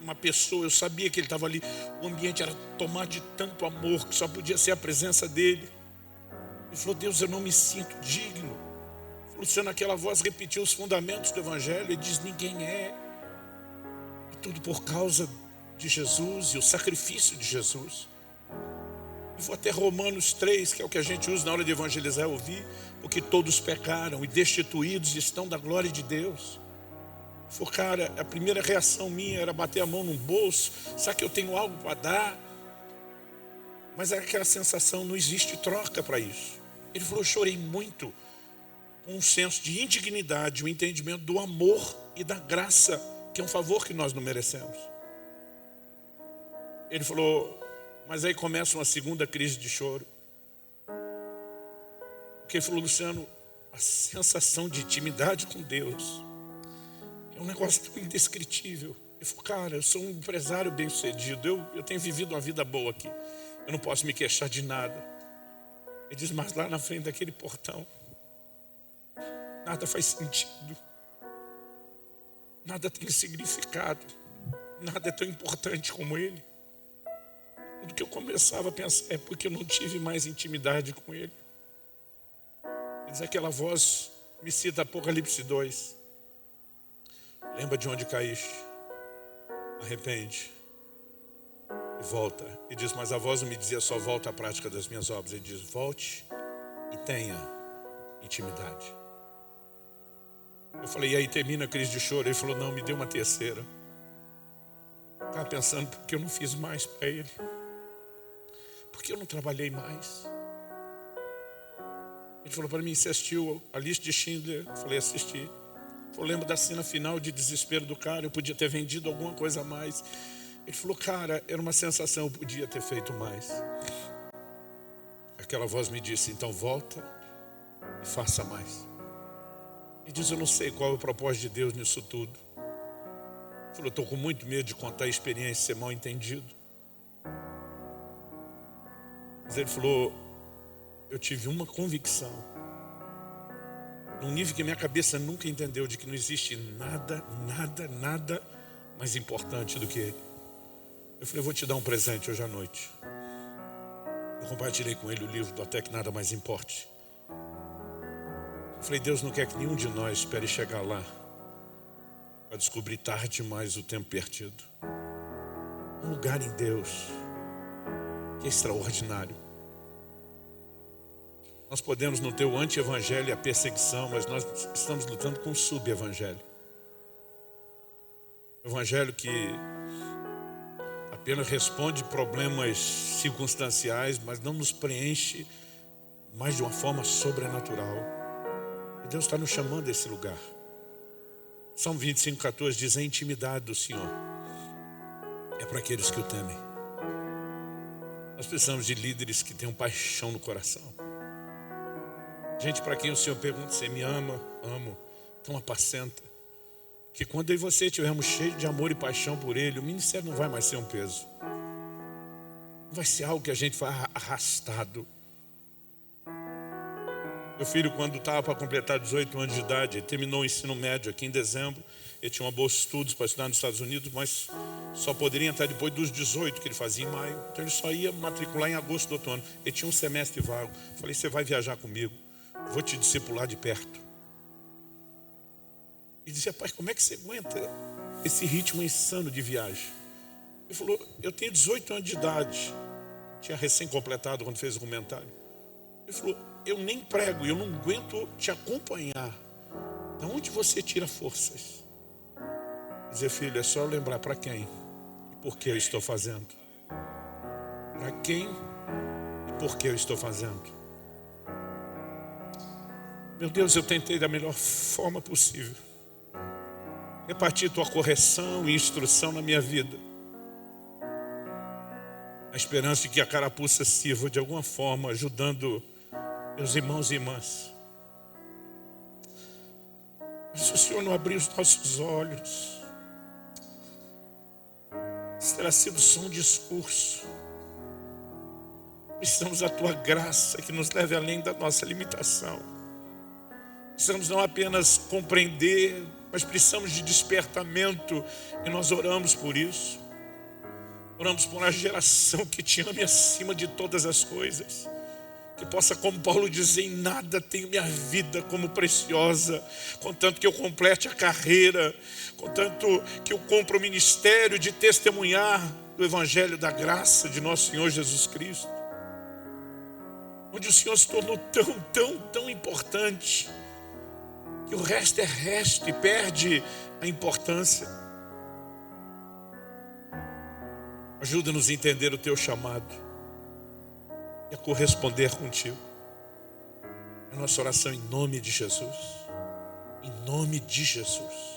uma pessoa, eu sabia que Ele estava ali. O ambiente era tomado de tanto amor, que só podia ser a presença dEle. Ele falou, Deus, eu não me sinto digno. Luciano, aquela voz repetiu os fundamentos do Evangelho. Ele diz, ninguém é. E tudo por causa de Jesus e o sacrifício de Jesus. Eu vou até Romanos 3, que é o que a gente usa na hora de evangelizar e ouvir. Porque todos pecaram e destituídos estão da glória de Deus. Eu falei, cara, a primeira reação minha era bater a mão no bolso. Será que eu tenho algo para dar? Mas é aquela sensação, não existe troca para isso. Ele falou, eu chorei muito. Com um senso de indignidade, um entendimento do amor e da graça, que é um favor que nós não merecemos. Ele falou, mas aí começa uma segunda crise de choro. Porque ele falou, Luciano, a sensação de intimidade com Deus é um negócio tão indescritível. Ele falou, cara, eu sou um empresário bem-sucedido, eu tenho vivido uma vida boa aqui, eu não posso me queixar de nada. Ele diz, mas lá na frente daquele portão, nada faz sentido, nada tem significado, nada é tão importante como Ele. Tudo que eu começava a pensar é porque eu não tive mais intimidade com Ele. Diz aquela voz, me cita Apocalipse 2. Lembra de onde caíste, arrepende e volta. E diz, mas a voz não me dizia só volta à prática das minhas obras. Ele diz, volte e tenha intimidade. Eu falei, e aí termina a crise de choro? Ele falou, não, me deu uma terceira. Eu estava pensando, porque eu não fiz mais para Ele? Porque eu não trabalhei mais? Ele falou para mim, você assistiu a lista de Schindler? Eu falei, assisti. Eu lembro da cena final de desespero do cara, eu podia ter vendido alguma coisa a mais. Ele falou, cara, era uma sensação, eu podia ter feito mais. Aquela voz me disse, então volta e faça mais. Ele diz, eu não sei qual é o propósito de Deus nisso tudo. Ele falou, eu estou com muito medo de contar a experiência e ser mal entendido. Mas ele falou, eu tive uma convicção, num nível que minha cabeça nunca entendeu, de que não existe nada mais importante do que Ele. Eu falei, eu vou te dar um presente hoje à noite. Eu compartilhei com ele o livro do Até Que Nada Mais Importe. Eu falei, Deus não quer que nenhum de nós espere chegar lá para descobrir tarde demais o tempo perdido. Um lugar em Deus que é extraordinário. Nós podemos não ter o anti-evangelho e a perseguição, mas nós estamos lutando com o sub-evangelho. O evangelho que apenas responde problemas circunstanciais, mas não nos preenche mais de uma forma sobrenatural. E Deus está nos chamando a esse lugar. Salmo 25:14 diz, a intimidade do Senhor é para aqueles que o temem. Nós precisamos de líderes que tenham paixão no coração. Gente para quem o Senhor pergunta, você me ama? Amo. Então apacenta. Que quando eu e você estivermos cheios de amor e paixão por Ele, o ministério não vai mais ser um peso. Não vai ser algo que a gente vai arrastado. Meu filho, quando estava para completar 18 anos de idade, ele terminou o ensino médio aqui em dezembro. Ele tinha uma bolsa de estudos para estudar nos Estados Unidos, mas só poderia entrar depois dos 18 que ele fazia em maio. Então ele só ia matricular em agosto do outro ano. Ele tinha um semestre vago. Falei, você vai viajar comigo. Vou te discipular de perto. E dizia, pai, como é que você aguenta esse ritmo insano de viagem? Ele falou, eu tenho 18 anos de idade. Tinha recém-completado quando fez o comentário. Ele falou, eu nem prego, eu não aguento te acompanhar. De onde você tira forças? Dizer, filho, é só lembrar para quem e por que eu estou fazendo. Para quem e por que eu estou fazendo. Meu Deus, eu tentei da melhor forma possível repartir tua correção e instrução na minha vida. A esperança de que a carapuça sirva de alguma forma ajudando meus irmãos e irmãs. Se o Senhor não abrir os nossos olhos, isso terá sido só um discurso. Precisamos da tua graça que nos leve além da nossa limitação. Precisamos não apenas compreender, mas precisamos de despertamento, e nós oramos por isso. Oramos por uma geração que te ame acima de todas as coisas, que possa, como Paulo dizer, em nada tenho minha vida como preciosa, contanto que eu complete a carreira, contanto que eu cumpra o ministério de testemunhar do Evangelho da graça de nosso Senhor Jesus Cristo, onde o Senhor se tornou tão importante, que o resto é resto e perde a importância. Ajuda-nos a entender o teu chamado e a corresponder contigo. É a nossa oração em nome de Jesus. Em nome de Jesus.